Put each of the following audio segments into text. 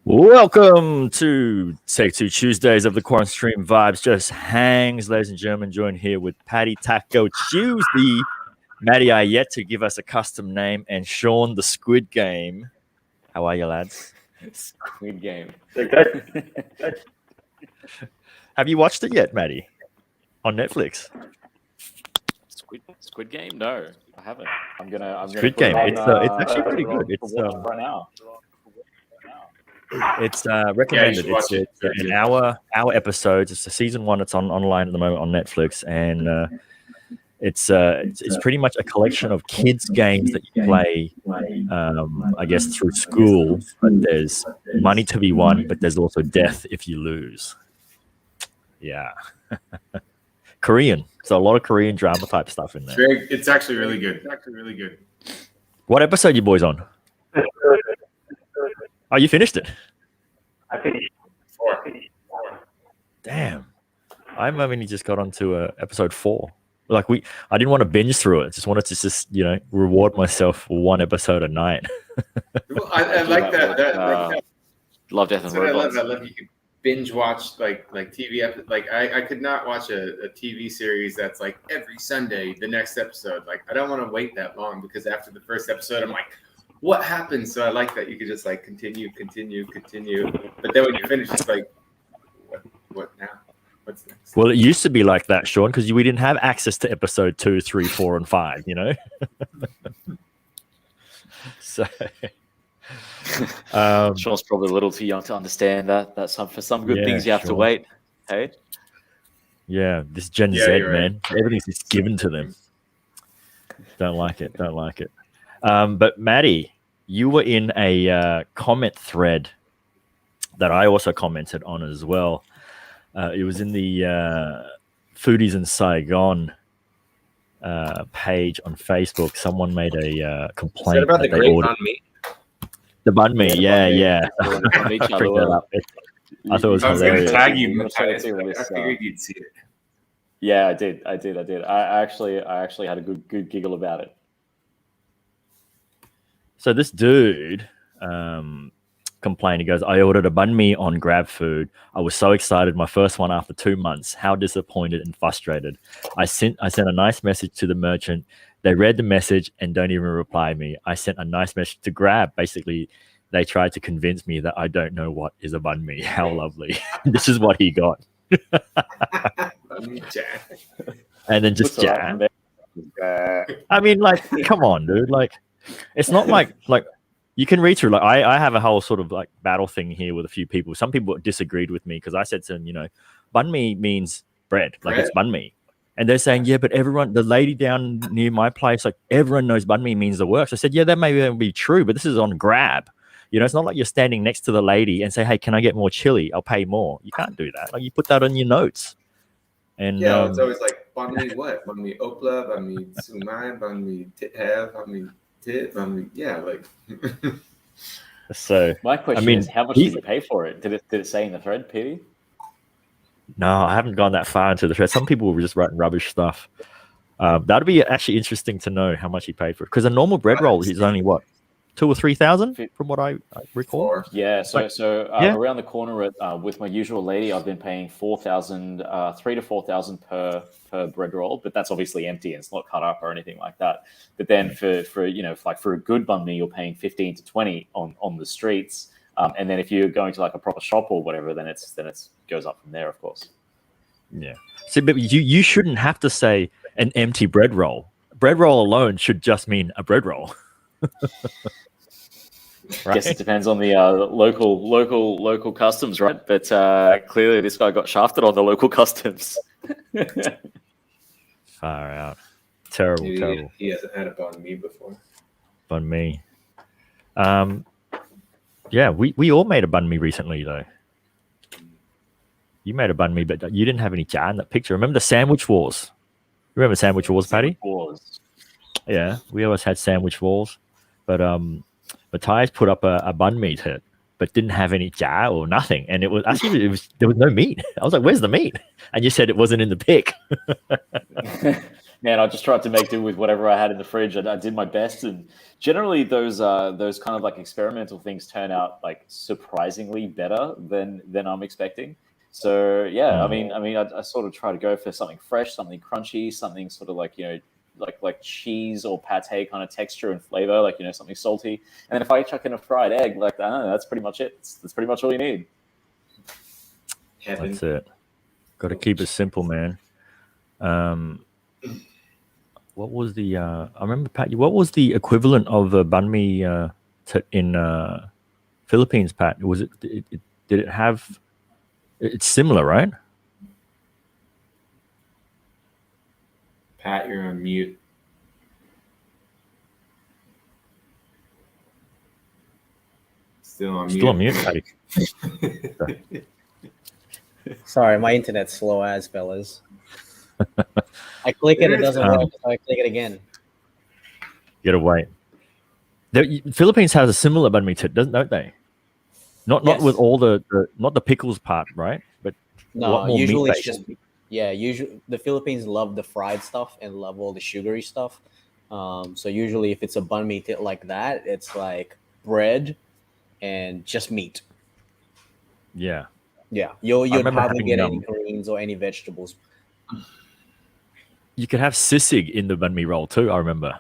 Welcome to Take Two Tuesdays of the QuaranStream Vibes Just Hangs. Ladies and gentlemen, joined here with Patty Taco Tuesday, Maddie I yet to give us a custom name, and Sean the Squid Game. How are you, lads? Squid Game. Have you watched it yet, Maddie? On Netflix? Squid Game? No, I haven't. I'm gonna. Squid Game. It's actually pretty good. It's right now. It's recommended. It's an hour episodes. It's a season 1. It's online at the moment on Netflix, and it's pretty much a collection of kids games that you play, I guess through school. But there's money to be won, but there's also death if you lose. Yeah, Korean. So a lot of Korean drama type stuff in there. It's actually really good. What episode you boys on? Oh, you finished it? I finished 4. Damn. I've only just got onto episode 4. Like I didn't want to binge through it. Just wanted to just reward myself for one episode a night. Well, I like that. Love Death and Robots. I love you can binge watch like TV. Like I could not watch a TV series that's like every Sunday the next episode. Like I don't want to wait that long because after the first episode I'm like, what happened? So I like that you could just like continue. But then when you finish, it's like, what now? What's next? Well, it used to be like that, Sean, because we didn't have access to episode 2, 3, 4, and 5. So, Sean's probably a little too young to understand that. That's for some good things you have to wait. Hey. Yeah, this Gen Z, man, everything's just given to them. Don't like it. But Maddie, you were in a comment thread that I also commented on as well. It was in the Foodies in Saigon page on Facebook. Someone made a complaint. Is that about the great banh mi? The banh mi, yeah. I thought it was hilarious. I was going to tag you. I figured you'd see it. Yeah, I did. I actually had a good giggle about it. So this dude complained. He goes, I ordered a banh mi on Grab Food. I was so excited. My first one after 2 months. How disappointed and frustrated. I sent a nice message to the merchant. They read the message and don't even reply me. I sent a nice message to Grab. Basically, they tried to convince me that I don't know what is a banh mi. How lovely. This is what he got. And then just jam. I mean, like, come on, dude. Like, it's not like you can read through. Like, I have a whole sort of like battle thing here with a few people. Some people disagreed with me because I said to them, banh mi means bread. Like, it's banh mi. And they're saying, yeah, but the lady down near my place, like, everyone knows banh mi means the works. I said, yeah, that may be true, but this is on Grab. It's not like you're standing next to the lady and say, hey, can I get more chili? I'll pay more. You can't do that. Like, you put that on your notes. And it's always like, banh mi what? Banh mi opla, banh mi sumai, banh mi tithav, banh mi tit, banh mi, yeah, like. So my question is, how much did you pay for it? Did it say in the thread, Petey? No, I haven't gone that far into the thread. Some people were just writing rubbish stuff. That'd be actually interesting to know how much he paid for it. Because a normal bread roll is only what, 2,000 or 3,000 from what I recall. Yeah, so around the corner with my usual lady, I've been paying 4,000, 3,000 to 4,000 per bread roll, but that's obviously empty and it's not cut up or anything like that. But then for a good banh mi, you're paying 15 to 20 on the streets, and then if you're going to like a proper shop or whatever, then it goes up from there, of course. Yeah. So, but you shouldn't have to say an empty bread roll. Bread roll alone should just mean a bread roll. Right? Guess it depends on the local customs, right? But clearly this guy got shafted on the local customs. Far out. Terrible. He hasn't had a banh mi before. Banh mi. Yeah, we all made a banh mi recently, though. You made a banh mi, but you didn't have any jar in that picture. Remember the sandwich wars? Remember sandwich wars, Patty? Yeah, we always had sandwich wars. But Matthias put up a banh mi to it, but didn't have any jar or nothing. And there was no meat. I was like, where's the meat? And you said it wasn't in the pic. man, I just tried to make do with whatever I had in the fridge, and I did my best. And generally, those kind of like experimental things turn out like surprisingly better than I'm expecting. So yeah, I sort of try to go for something fresh, something crunchy, something sort of like like cheese or pate kind of texture and flavor, like something salty. And then if I chuck in a fried egg, like I don't know, that's pretty much it. That's pretty much all you need. That's it. Got to keep it simple, man. What was the? I remember, Pat. What was the equivalent of banh mi in Philippines, Pat? Was it? Did it have? It's similar, right? Pat, you're on mute. Still on mute, Patty. Sorry, my internet's slow as, fellas. I click it doesn't work, so I click it again. You gotta wait. The Philippines has a similar banh mi tip, don't they? Not with all the not the pickles part, right? But no, usually it's just usually the Philippines love the fried stuff and love all the sugary stuff. So usually if it's a banh mi tip like that, it's like bread and just meat. Yeah. Yeah, you'd hardly get any greens or any vegetables. You could have sisig in the banh mi roll too, I remember.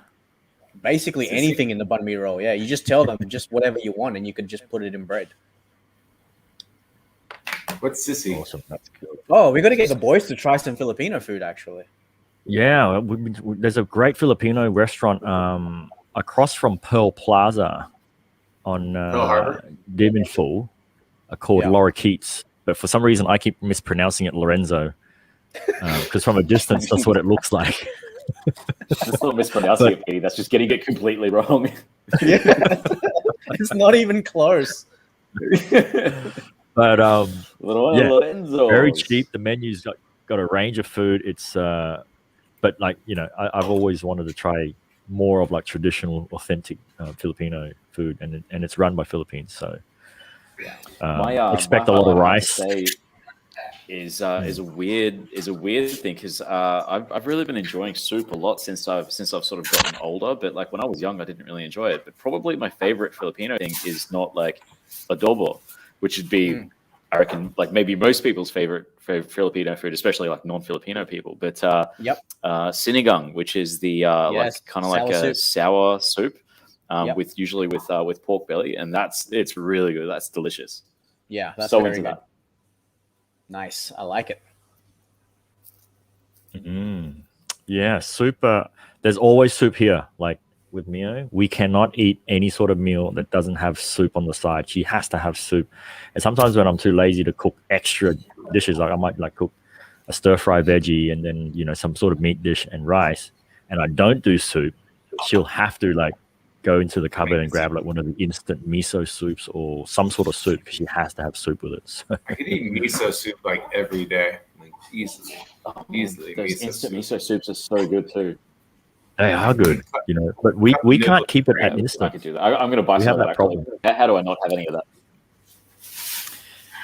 Basically anything in the banh mi roll, yeah. You just tell them just whatever you want and you can just put it in bread. What's sisig? Awesome, that's cool. Oh, we got to get the boys to try some Filipino food, actually. Yeah, there's a great Filipino restaurant across from Pearl Plaza on Dimenful called Laura Keats. But for some reason, I keep mispronouncing it Lorenzo. Because from a distance, that's what it looks like. That's not mispronouncing it, Petey. That's just getting it completely wrong. Yeah, it's not even close. But Lorenzo, very cheap. The menu's got a range of food. It's but like I've always wanted to try more of like traditional, authentic Filipino food, and it's run by Philippines. So expect a lot of rice. Is a weird thing because I've really been enjoying soup a lot since I've sort of gotten older. But like when I was young, I didn't really enjoy it. But probably my favorite Filipino thing is not like adobo, which would be I reckon like maybe most people's favorite Filipino food, especially like non-Filipino people. But sinigang, which is the like kind of like a sour soup with usually with pork belly, and it's really good. That's delicious. Yeah, that's so very into good. that. Nice. I like it. Yeah, super. There's always soup here. Like with Mio, we cannot eat any sort of meal that doesn't have soup on the side. She has to have soup. And sometimes when I'm too lazy to cook extra dishes, like I might like cook a stir-fry veggie and then, some sort of meat dish and rice, and I don't do soup, she'll have to like go into the cupboard and grab like one of the instant miso soups or some sort of soup because she has to have soup with it. So. I could eat miso soup like every day, like easily. Those instant miso soups are so good too. They are good, but we can't keep it at instant. I could do that. I'm going to buy some of that problem. How do I not have any of that?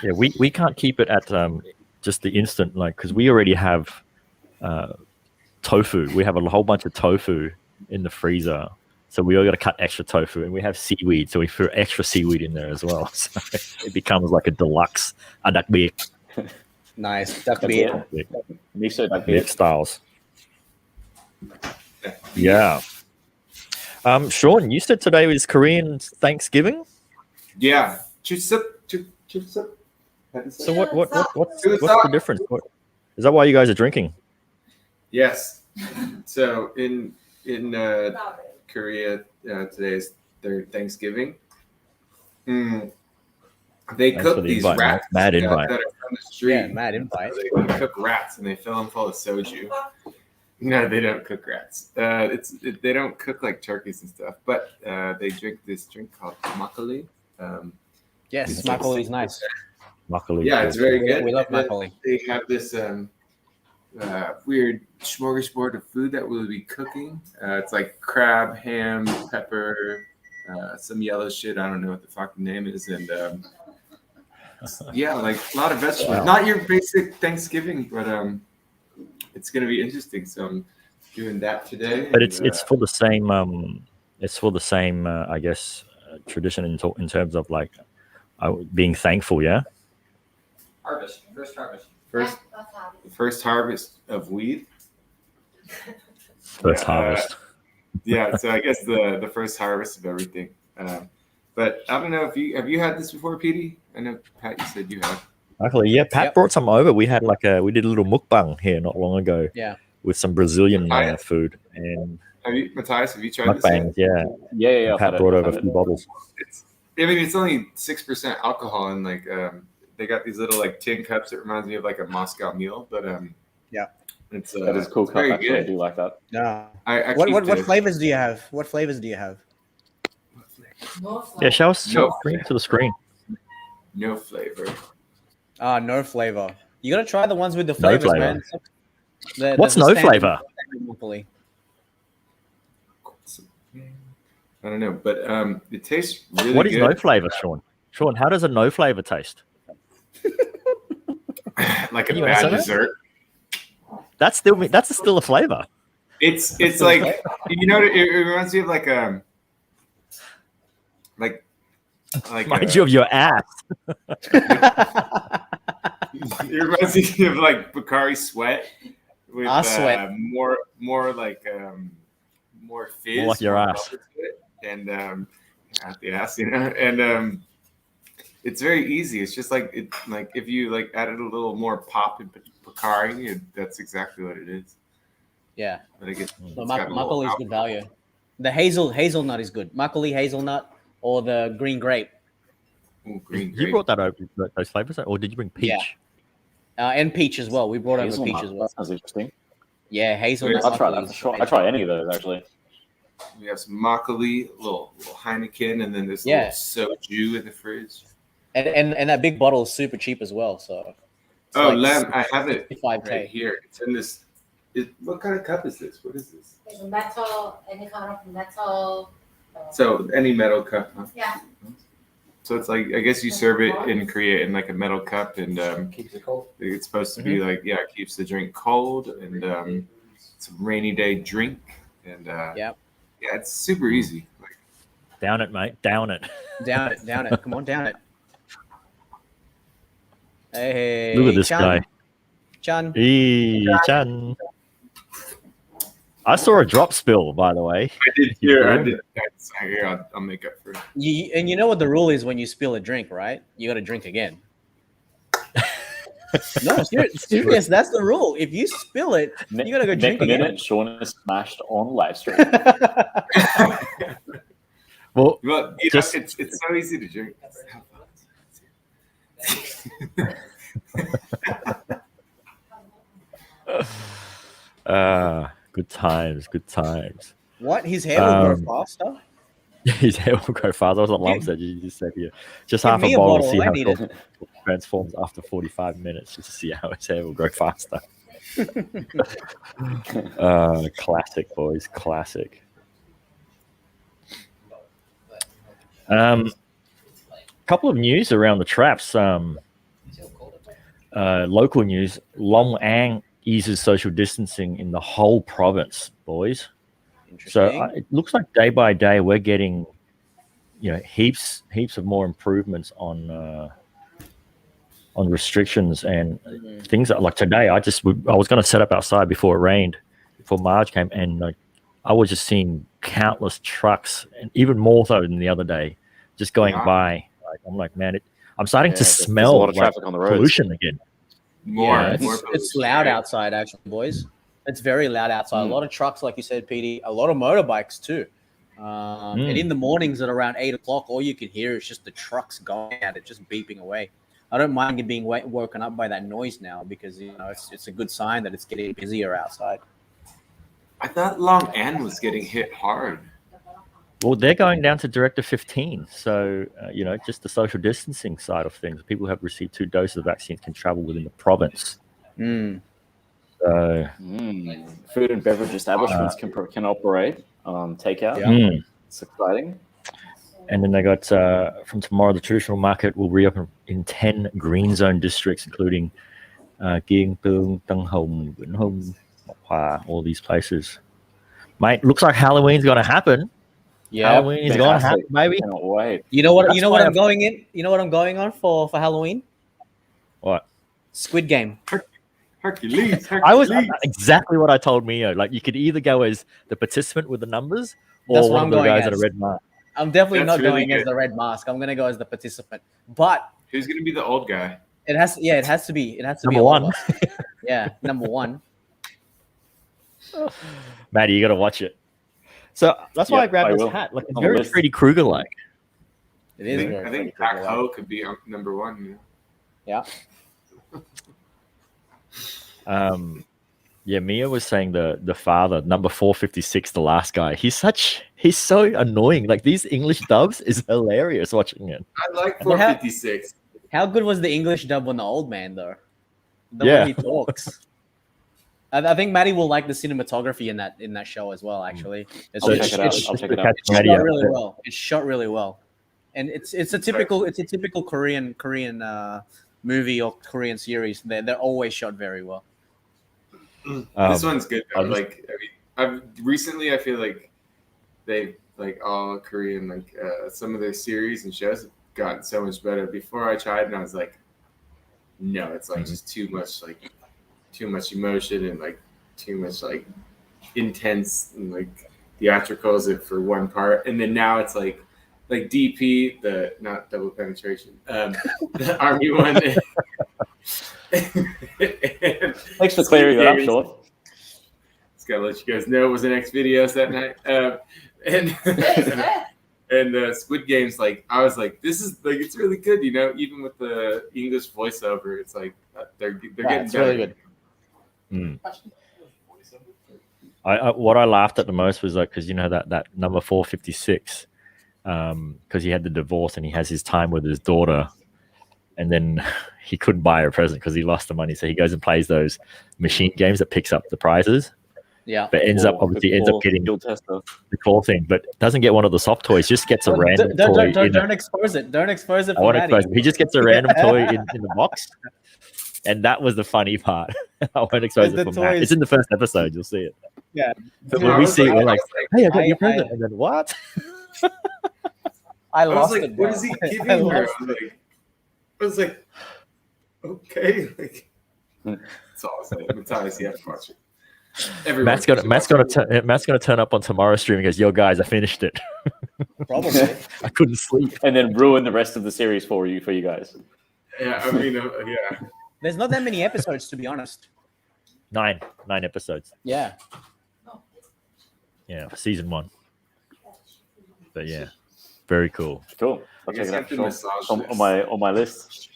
Yeah, we can't keep it at just the instant, like because we already have tofu. We have a whole bunch of tofu in the freezer. So we all got to cut extra tofu, and we have seaweed, so we throw extra seaweed in there as well. So it becomes like a deluxe adak beer. Nice duck beer, miso duck beer styles. Yeah. Sean, you said today was Korean Thanksgiving. Yeah. So what's the difference? Is that why you guys are drinking? Yes. So in Korea, today is their Thanksgiving. They cook these rats mad that invite. are from the street. Yeah, mad invite. They cook rats and they fill them full of soju. No, they don't cook rats. They don't cook like turkeys and stuff, but they drink this drink called makgeolli. Yes, makgeolli is nice. Makgeolli. Yeah, it's very good. We love makgeolli. They have this weird smorgasbord of food that we'll be cooking. It's like crab, ham, pepper, some yellow shit. I don't know what the fucking name is, and like a lot of vegetables. Wow. Not your basic Thanksgiving, but it's gonna be interesting. So I'm doing that today. But it's for the same I guess tradition in terms of like being thankful. Yeah. First harvest of wheat. First harvest. Yeah, so I guess the first harvest of everything. But I don't know if have you had this before, Petey? I know Pat, you said you have. Actually, yeah, Pat brought some over. We had we did a little mukbang here not long ago. Yeah. With some Brazilian food and. Matthias, have you tried mukbangs? This? Yeah. Pat brought over a few bottles. It's only 6% alcohol, and like they got these little like tin cups. It reminds me of like a Moscow Mule, but it's that is cool. Very actually, good. I do like that. Yeah. What flavors do you have? What flavors do you have? Yeah, show screen to the screen. No flavor. No flavor. You gotta try the ones with the flavors, man. What's no flavor? I don't know, but it tastes really good. What is no flavor, Sean? Sean, how does a no flavor taste? Like a bad dessert. That's still a flavor. It's like it reminds me of like mind you of your ass. It reminds me of like Bakari Sweat with sweat. more like more fizz, more like your ass, and at the ass, and it's very easy. It's just like if you like added a little more pop in Bakari, that's exactly what it is. Yeah, but I guess Makgeolli is good value. The hazelnut is good. Makgeolli hazelnut or the green grape. Ooh, green grape. You brought that over, those flavors, or did you bring peach? Yeah. And peach as well. We brought over peach as well. That sounds interesting. Yeah, hazelnut. I'll try that for sure. I try any of those actually. We have some Makgeolli, a little Heineken, and then this little soju in the fridge. And that big bottle is super cheap as well. So. Lem, I have it right here. It's in this. What kind of cup is this? What is this? It's a metal, any kind of metal. So any metal cup, huh? Yeah. So it's like, I guess you serve it in Korea in like a metal cup, and Keeps it cold. it's supposed to be like, it keeps the drink cold, and it's a rainy day drink, and it's super easy. Down it, mate. Down it. Down it. Come on, down it. Hey, look at this guy. Chan. Chan. I saw a drop spill, by the way. I did hear. I'll make up for it. And you know what the rule is when you spill a drink, right? You got to drink again. No, serious. That's the rule. If you spill it, you got to go drink again. Minute, Sean is smashed on live stream. Well, it's so easy to drink. Good times. What? His hair will grow faster? His hair will grow faster. That's what Lam said. You just said here. Just half a bottle to see how it transforms after 45 minutes, just to see how his hair will grow faster. Classic, boys. Classic. Couple of news around the traps. Local news. Long An eases social distancing in the whole province, boys. So it looks like day by day we're getting, heaps of more improvements on restrictions and things like today. I was going to set up outside before it rained, before Marge came, and I was just seeing countless trucks, and even more so than the other day, just going by. I'm like, man, I'm starting to smell a lot of traffic on the roads. Pollution again. It's loud outside, actually, boys. It's very loud outside. A lot of trucks, like you said, PD. A lot of motorbikes too. And in the mornings at around 8 o'clock, all you can hear is just the trucks going at it, just beeping away. I don't mind being woken up by that noise now because it's a good sign that it's getting busier outside. I thought Long An was getting hit hard. Well, they're going down to Directive 15. So, just the social distancing side of things. People who have received 2 doses of vaccines can travel within the province. So, food and beverage establishments can operate takeout. It's exciting. And then they got from tomorrow, the traditional market will reopen in 10 green zone districts, including Kieng Tương, Tân Hồng, Vĩnh Hưng, Mộc Hòa, all these places. Mate, looks like Halloween's gonna happen. Yeah. Halloween is gonna happen, baby. Cannot wait. You know what? That's You know why what I'm I've- going in. You know what I'm going on for Halloween? What? Squid Game. Hercules. I was exactly what I told Mio. Like you could either go as the participant with the numbers or That's what one I'm of the going guys in a as. red mask. I'm definitely That's not really going as good. the red mask. I'm gonna go as the participant. But Who's gonna be the old guy? it has to be. It has to be Number all one. of us. Yeah, number one. Maddie, you got to watch it. So that's why I Yep, grabbed I this will. hat. Like it's On the very list. Freddy Krueger like. It is. I think Pac Ho could be number one. You know? Yeah. Yeah, Mia was saying the father, number 456, the last guy. He's so annoying. Like these English dubs is hilarious watching it. I like 456. How good was the English dub on the old man though? The Yeah. way he talks. I think Maddie will like the cinematography in that show as well. Actually, it's I'll check it out. I'll check it out. It's shot really well. It's shot really well, and it's a typical Korean movie or Korean series. They're always shot very well. This one's good though. Like I've recently, I feel like they like all Korean like some of their series and shows have gotten so much better. Before I tried, and I was like, no, it's like just too much emotion and like too much like intense and like theatricals for one part, and then now it's like DP, the not double penetration, the army one. Thanks for clearing that up, Sean. Just gotta let you guys know it was an X videos that night, and Squid Games. Like I was like, this is like it's really good, you know. Even with the English voiceover, it's like they're getting It's better. really good. What I laughed at the most was like because you know that number 456, because he had the divorce and he has his time with his daughter, and then he couldn't buy her a present because he lost the money, so he goes and plays those machine games that picks up the prizes. Yeah, but ends up getting the claw thing, but doesn't get one of the soft toys. Just gets a random toy. Don't expose it. Don't expose it. I won't expose it. He just gets a random toy in the box. And that was the funny part. I won't expose it for Matt. It's in the first episode. You'll see it. Yeah. But when we see it, we're like, hey, I got your present. And then what? I lost it. What is he giving her? I was like, okay. Like, that's all I say. Matthias, you have to watch it. Matt's gonna turn up on tomorrow's stream and goes, yo guys, I finished it. Probably. I couldn't sleep. And then ruin the rest of the series for you guys. Yeah, I mean, yeah. There's not that many episodes, to be honest. 9 episodes. Yeah. Yeah, season 1. But yeah, very cool. Cool. I'll check it out. On my list.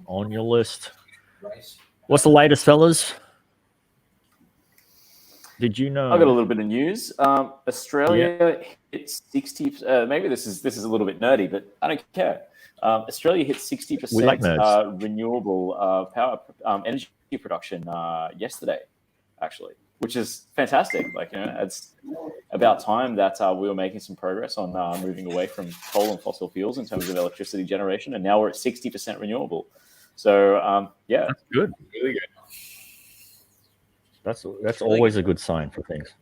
On your list. What's the latest, fellas? Did you know? I got a little bit of news. Australia hit 60. Maybe this is a little bit nerdy, but I don't care. Australia hit 60% renewable power energy production yesterday, actually, which is fantastic. Like, you know, it's about time that we were making some progress on moving away from coal and fossil fuels in terms of electricity generation, and now we're at 60% renewable. So, yeah, that's good. Really good. That's always a good sign for things.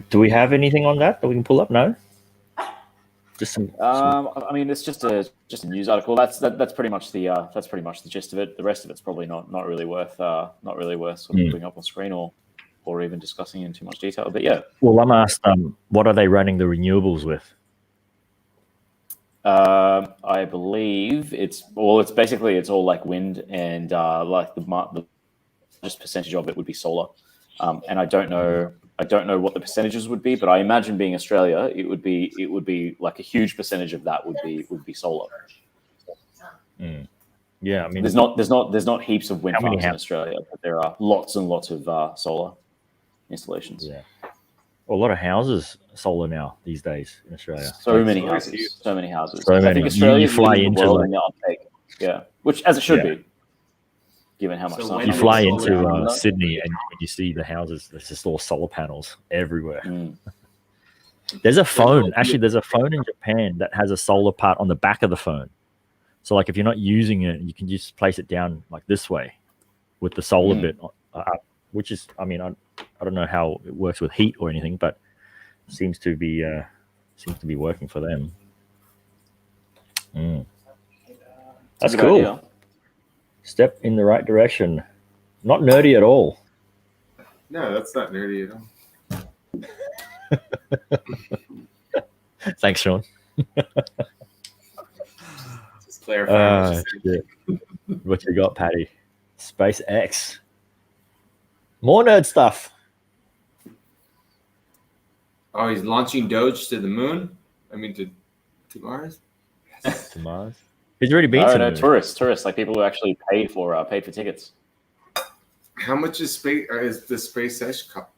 Do we have anything on that we can pull up? No. Just some. I mean, it's just a news article. That's pretty much the gist of it. The rest of it's probably not really worth sort of putting up on screen or even discussing in too much detail. But yeah. Well, I'm asked, what are they running the renewables with? I believe it's all like wind and like the largest percentage of it would be solar. And I don't know what the percentages would be, but I imagine being Australia, it would be like a huge percentage of that would be solar. Yeah, I mean, there's not heaps of wind farms in Australia, but there are lots and lots of solar installations. Yeah, a lot of houses solar now these days in Australia. So many houses. I think Australia you fly into the uptake. Yeah, which as it should be. Given how much sun you fly into Sydney and when you see the houses, there's just all solar panels everywhere. There's a phone. Actually, there's a phone in Japan that has a solar part on the back of the phone. So, like, if you're not using it, you can just place it down like this way, with the solar bit up which is, I mean, I don't know how it works with heat or anything, but seems to be working for them. That's a good cool. idea. Step in the right direction. Not nerdy at all. No, that's not nerdy at all. Thanks, Sean. Just clarify. What you got, Patty? SpaceX. More nerd stuff. Oh, he's launching Doge to the moon? I mean, to Mars? Yes. To Mars. He's already been to the moon. Tourists, like people who actually paid for tickets. How much is the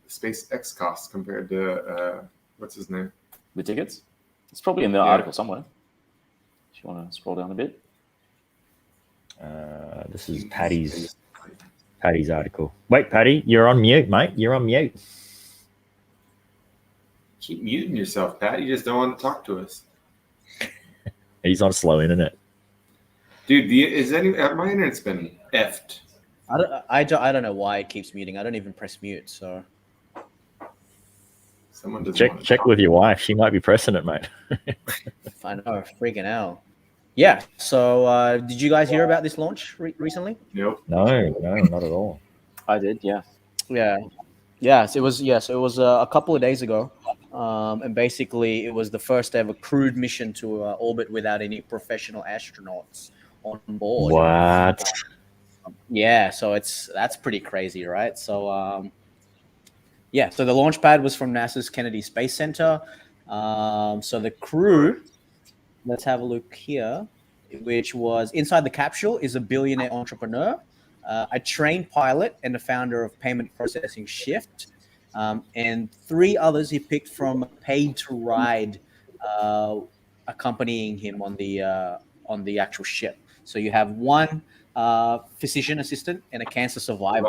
SpaceX cost compared to what's his name? The tickets? It's probably in the article somewhere. If you want to scroll down a bit. This is Patty's article. Wait, Patty, you're on mute, mate. You're on mute. Keep muting yourself, Pat. You just don't want to talk to us. He's on slow internet. Dude, my internet's been effed. I don't know why it keeps muting. I don't even press mute. So Someone doesn't check with your wife. She might be pressing it, mate. I know, freaking out. Yeah. So did you guys hear about this launch recently? Nope. No, not at all. I did, yeah. Yeah. Yes, it was. Yes, it was a couple of days ago, and basically it was the first ever crewed mission to orbit without any professional astronauts on board. What? Yeah, so that's pretty crazy, right? So so the launch pad was from NASA's Kennedy Space Center. So the crew, let's have a look here, which was inside the capsule is a billionaire entrepreneur, a trained pilot, and the founder of Payment Processing Shift, and 3 others he picked from paid to ride, accompanying him on the actual ship. So you have 1 physician assistant and a cancer survivor.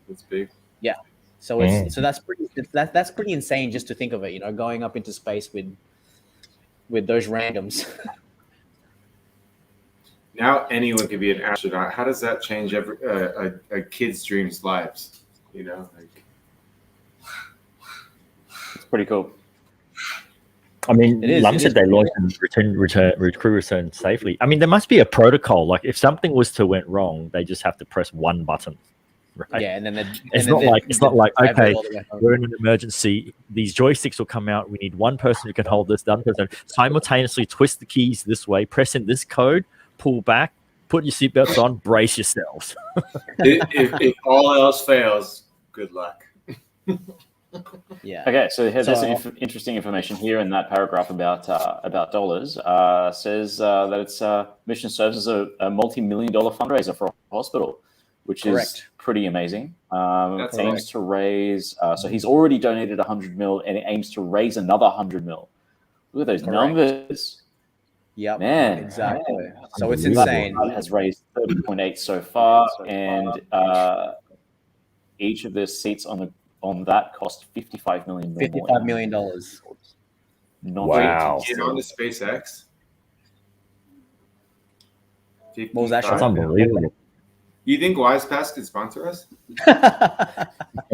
That's big. Yeah. So that's pretty insane just to think of it, going up into space with those randoms. Now anyone could be an astronaut. How does that change a kid's dreams lives? Like It's pretty cool. I mean, Lum said they launched and crew return safely. I mean, there must be a protocol. Like, if something was to went wrong, they just have to press 1 button, right? Yeah, and then it's not like okay, we're in an emergency. These joysticks will come out. We need 1 person who can hold this. The other person simultaneously twist the keys this way, press in this code, pull back, put your seatbelts on, brace yourselves. if all else fails, good luck. Yeah. Okay, so there's some interesting information here in that paragraph about dollars. Says that its mission serves as a multi-million-dollar fundraiser for a hospital, which is pretty amazing. Aims to raise. So he's already donated 100 mil, and it aims to raise another 100 mil. Look at those numbers. Yeah, man, exactly. So it's insane. It has raised 30.8 so far, and each of the seats on that cost $55 million. $55 million. Wow. Get on to SpaceX. What was that? That's unbelievable. You think WisePass could sponsor us?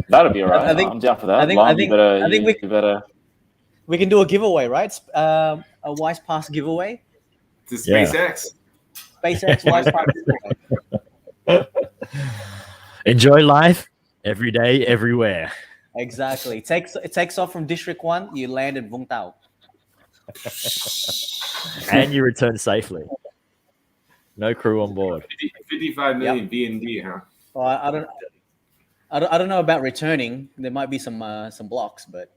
That'd be all right. I'm down for that. I think you better. We can do a giveaway, right? A WisePass giveaway. To SpaceX. SpaceX WisePass giveaway. Enjoy life every day, everywhere. Exactly. It takes off from District 1. You land in Vung Tau. And you return safely. No crew on board. 55 million BND, huh? Well, I don't know about returning. There might be some blocks, but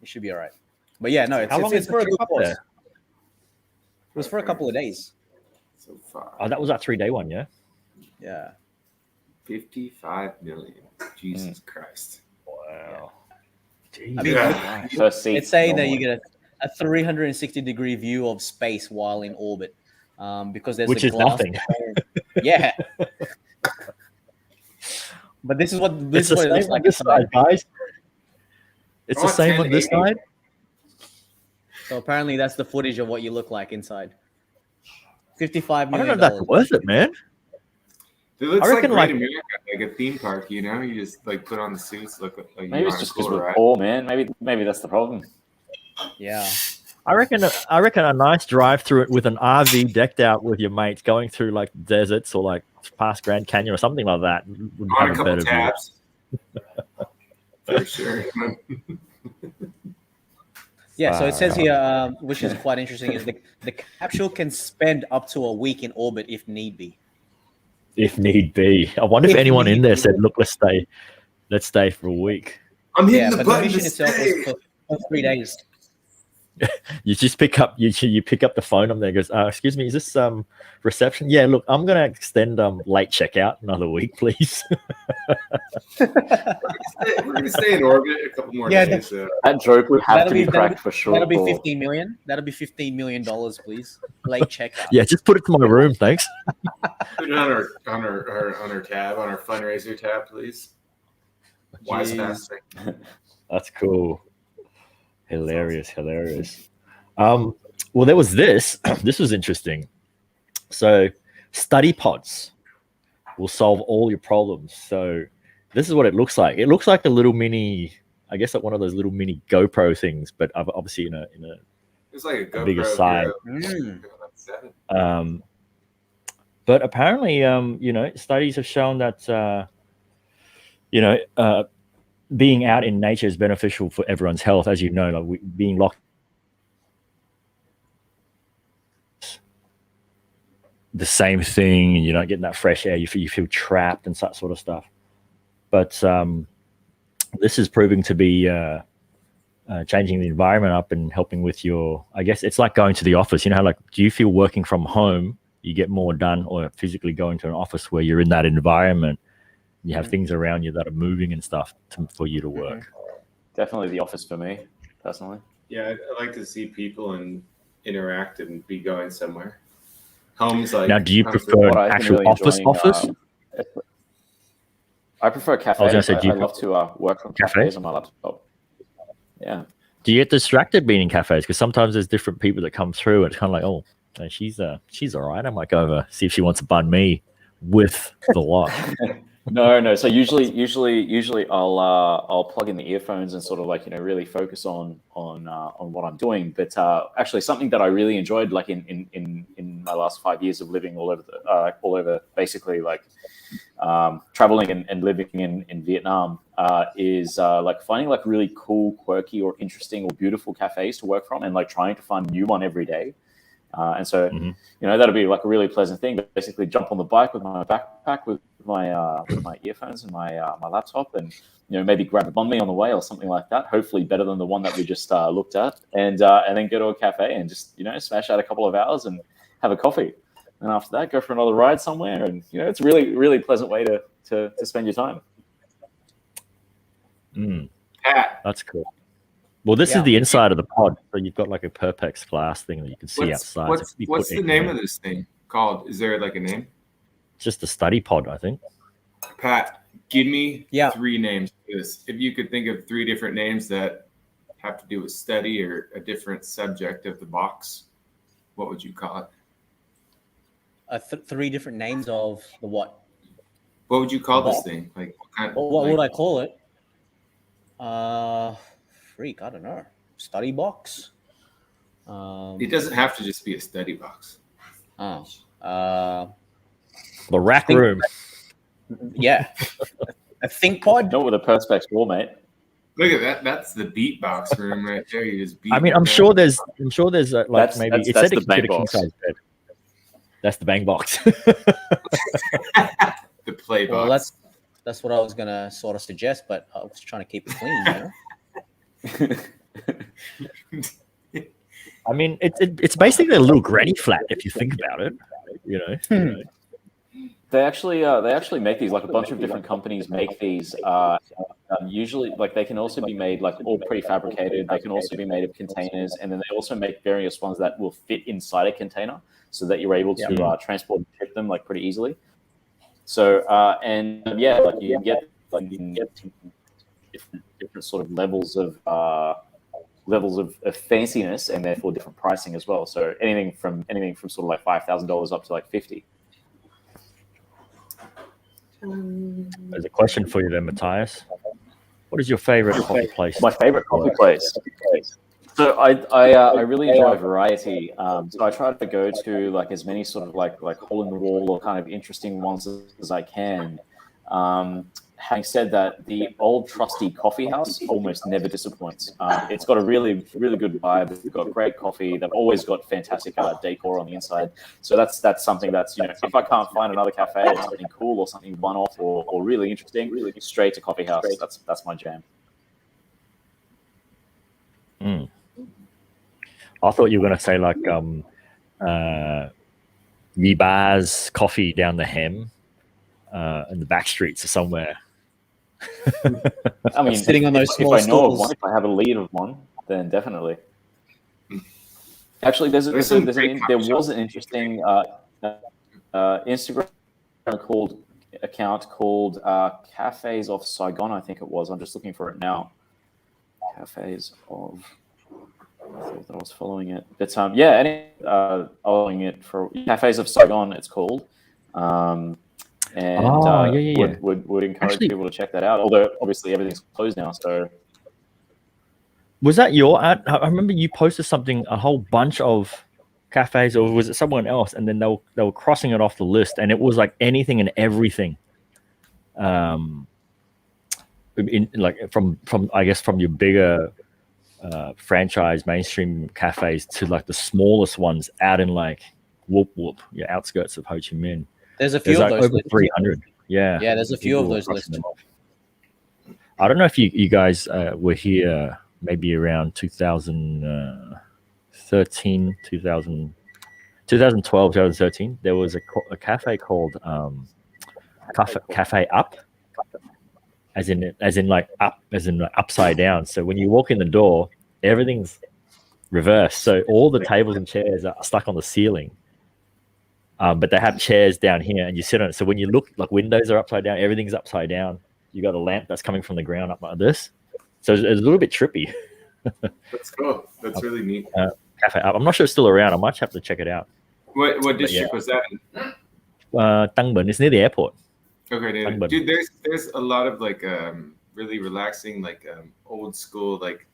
it should be all right. But yeah, no, it's for a good cause. It was for a couple of days. So far. Oh, that was that 3-day one, yeah? Yeah. 55 million. Jesus Christ. Wow. I mean, First seat. it's saying that you get a 360-degree view of space while in orbit, because there's which is nothing. Yeah. But this is what it looks like this side, guys. It's the same on this side. So apparently that's the footage of what you look like inside. $55 million. I don't know if that's worth it, man. It looks I like reckon, Great like- America, like a theme park. You know, you just like put on the suits, look like Maybe you're it's on just a because cool we're ride. poor, man. Maybe that's the problem. Yeah. I reckon a nice drive through it with an RV decked out with your mates going through like deserts or like past Grand Canyon or something like that would On have a a couple better view. tabs. For sure. Yeah, so it says Far here, which is quite interesting, is the capsule can spend up to a week in orbit if need be. If need be. I wonder if If anyone in need there be. said, "Look, let's stay for a week." I'm hitting Yeah, the but the button mission to itself stay. was for 3 days. You just pick up you pick up the phone up there and goes, excuse me, is this reception? Yeah, look, I'm gonna extend late checkout another week, please. We're gonna stay in orbit a couple more Yeah, days. That joke would have to be cracked for sure. That'll be $15 million. That'll be $15 million, please. Late checkout. Yeah, just put it to my room, thanks. Put it on our tab, on our fundraiser tab, please. WisePass thing. That's cool. Hilarious. Well, there was this. This was interesting. So, study pods will solve all your problems. So, this is what it looks like. It looks like a little mini, I guess, like one of those little mini GoPro things, but obviously in a It's like a GoPro bigger size. But apparently, studies have shown that being out in nature is beneficial for everyone's health. As you know, like being locked, the same thing, and you're not getting that fresh air. You feel trapped and that sort of stuff. But this is proving to be changing the environment up and helping with your. I guess it's like going to the office. You know how, like, do you feel working from home you get more done, or physically going to an office where you're in that environment? You have things around you that are moving and stuff for you to work. Definitely the office for me, personally. Yeah, I like to see people and interact and be going somewhere. Home's like. Now, do you prefer an actual office? I prefer cafes. I was gonna say, I love to work from cafes on my laptop. Yeah. Do you get distracted being in cafes? Because sometimes there's different people that come through, and it's kind of like, oh, she's all right. I might go over see if she wants to bun me with the lot. No. So usually I'll plug in the earphones and sort of like really focus on what I'm doing. But actually, something that I really enjoyed, like in my last 5 years of living all over basically like traveling and living in Vietnam, is like finding like really cool, quirky, or interesting or beautiful cafes to work from, and like trying to find a new one every day. And so, that'll be like a really pleasant thing. But basically, jump on the bike with my backpack, with my earphones and my laptop, and maybe grab a banh mi on the way or something like that. Hopefully, better than the one that we just looked at, and then go to a cafe and just smash out a couple of hours and have a coffee. And after that, go for another ride somewhere. And it's a really, really pleasant way to spend your time. That's cool. Well, this is the inside of the pod, so you've got like a Perpex glass thing that you can see outside. What's the name of this thing called? Is there like a name? Just a study pod, I think. Pat, give me 3 names for this. If you could think of 3 different names that have to do with study or a different subject of the box, what would you call it? 3 different names of the what? What would you call this thing? Like what would I call it? Freak, I don't know. Study box. It doesn't have to just be a study box. The rack room. Yeah. A think pod. Not with a Perspex wall, mate. Look at that. That's the beatbox room right there. You just beat. I mean, I'm sure there's like maybe it said it could fit a king size bed. That's the bang box. The play box. Well, that's what I was gonna sort of suggest, but I was trying to keep it clean, I mean, it's basically a little granny flat if you think about it. They actually make these, like a bunch of different companies make these. Usually, like they can also be made like all prefabricated. They can also be made of containers, and then they also make various ones that will fit inside a container, so that you're able to transport and ship them like pretty easily. So like you can get different sort of levels of fanciness, and therefore different pricing as well. So anything from sort of like $5,000 up to like $50,000. There's a question for you there, Matthias. What is your favorite coffee place? My favorite coffee place. So I really enjoy variety. So I try to go to like as many sort of like hole in the wall or kind of interesting ones as I can. Having said that, the old trusty coffee house almost never disappoints. It's got a really, really good vibe. They've got great coffee. They've always got fantastic decor on the inside. So that's something that's, you know, if I can't find another cafe or something cool or something one-off or really interesting, really straight to coffee house. That's my jam. I thought you were going to say like Yibaz coffee down the Hem in the back streets or somewhere. I mean, sitting on those small if I know of stools. one, if I have a lead of one, then definitely. Actually, there was an interesting Instagram account called Cafes of Saigon, I think it was. I'm just looking for it now. Cafes of... I thought that I was following it. But following it for Cafes of Saigon, it's called. Would encourage people to check that out. Although obviously everything's closed now. So was that your ad? I remember you posted something, a whole bunch of cafes, or was it someone else? And then they were crossing it off the list, and it was like anything and everything. From I guess from your bigger franchise mainstream cafes to like the smallest ones out in like your outskirts of Ho Chi Minh. There's a few of those over 300. Yeah, there's a few of those listed. I don't know if you guys were here maybe around 2013, 2012, 2013. There was a cafe called Cafe Up, as in like upside down. So when you walk in the door, everything's reversed. So all the tables and chairs are stuck on the ceiling. But they have chairs down here, and you sit on it. So when you look, like windows are upside down, everything's upside down. You got a lamp that's coming from the ground up like this. So it's a little bit trippy. That's cool. That's really neat. Cafe Up. I'm not sure it's still around. I might have to check it out. What district was that in? Tăng Binh. It's near the airport. Okay, dude. There's a lot of like really relaxing, like old school, like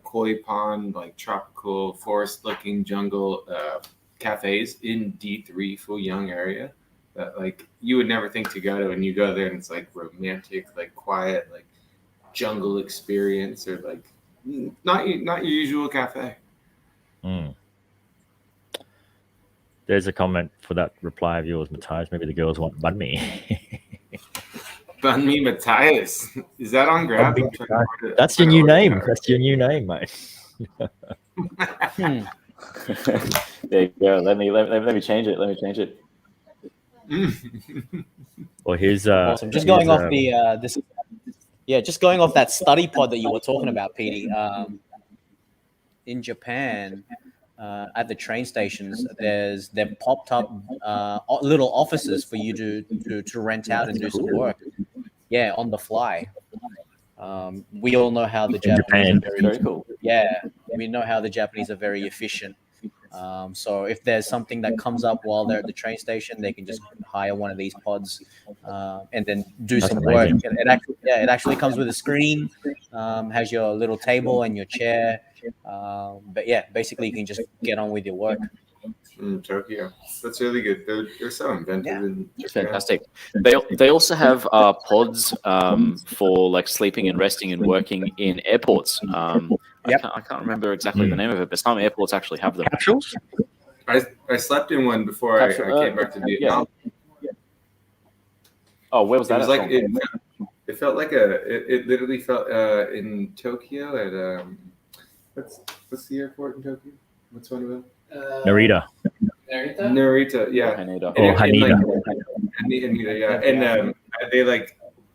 koi pond, like tropical forest looking jungle cafes in D3 Fuyang area that like you would never think to go to, and you go there and it's like romantic, like quiet, like jungle experience, or like not your usual cafe. There's a comment for that reply of yours, Matthias. Maybe the girls want banh mi. Banh mi Matthias. Is that on grab? That's your new name. That's your new name, mate. There you go. Let me change it. Well, here's awesome. Just going off just going off that study pod that you were talking about, Petey. In Japan, at the train stations, they've popped up little offices for you to rent out and do some work. Yeah, on the fly. We all know how the Japanese are very cool. Yeah, we know how the Japanese are very efficient. So if there's something that comes up while they're at the train station, they can just hire one of these pods and then do some work. It actually comes with a screen, has your little table and your chair. But yeah, basically you can just get on with your work. Tokyo. That's really good. They're so inventive. It's fantastic. They also have pods for like sleeping and resting and working in airports. I can't remember exactly the name of it, but some airports actually have them. Capsules? I slept in one before I came back to Vietnam. Yeah. Oh, where was that? It was like it felt like it literally felt in Tokyo at what's the airport in Tokyo? What's one of them? Narita. Narita, yeah. Haneda. Haneda. Haneda, yeah. And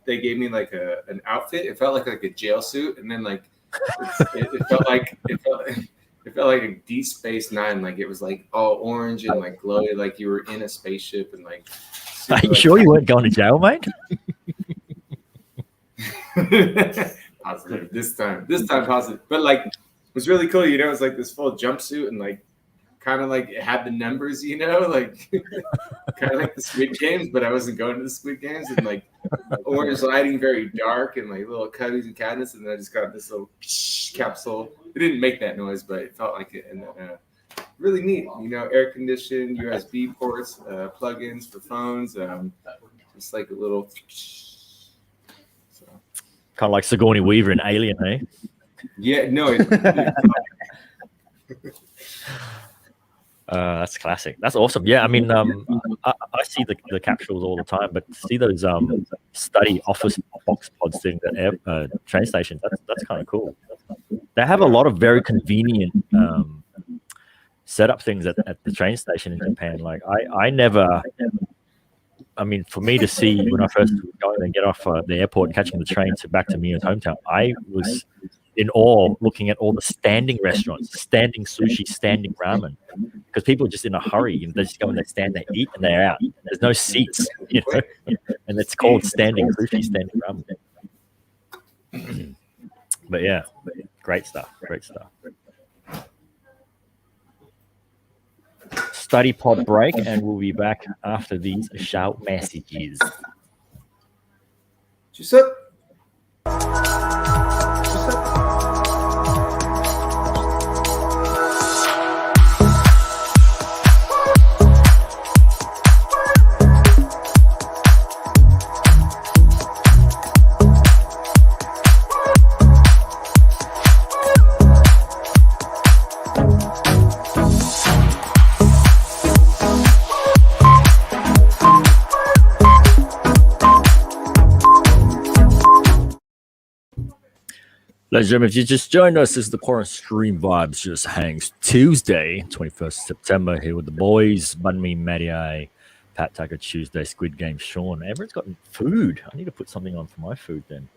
they gave me like an outfit. It felt like a jail suit, and then like it felt like a Deep Space Nine. Like it was like all orange and like glowy, like you were in a spaceship and like. Are you sure you weren't going to jail, mate? Positive this time positive, but like it was really cool. You know, it was like this full jumpsuit and like kind of like it had the numbers, you know, like kind of like the Squid Games, but I wasn't going to the Squid Games, and like orange lighting, very dark, and like little cubbies and cabinets, and then I just got this little capsule. It didn't make that noise, but it felt like it, and really neat, you know, air conditioned, USB ports, plugins for phones, just like a little. So. Kind of like Sigourney Weaver in Alien, eh? Yeah, no. That's classic. That's awesome. Yeah, I mean, I see the capsules all the time, but see those study office box pods things at train stations. That's kind of cool. They have a lot of very convenient setup things at the train station in Japan. Like I never. I mean, for me to see when I first going and get off the airport and catching the train back to Mia's hometown, I was in awe looking at all the standing restaurants, standing sushi, standing ramen, because people are just in a hurry. You know, they just go and they stand, they eat, and they're out. There's no seats, you know, and it's called standing sushi, standing ramen. But yeah, great stuff. Great stuff. Study pod break, and we'll be back after these shout messages. Just up. Ladies and gentlemen, if you just joined us, this is the QuaranStream Vibes Just Hangs Tuesday, 21st September, here with the boys, Bunmi, Matty, Pat Tucker, Tuesday, Squid Game, Sean. Everyone's got food. I need to put something on for my food then.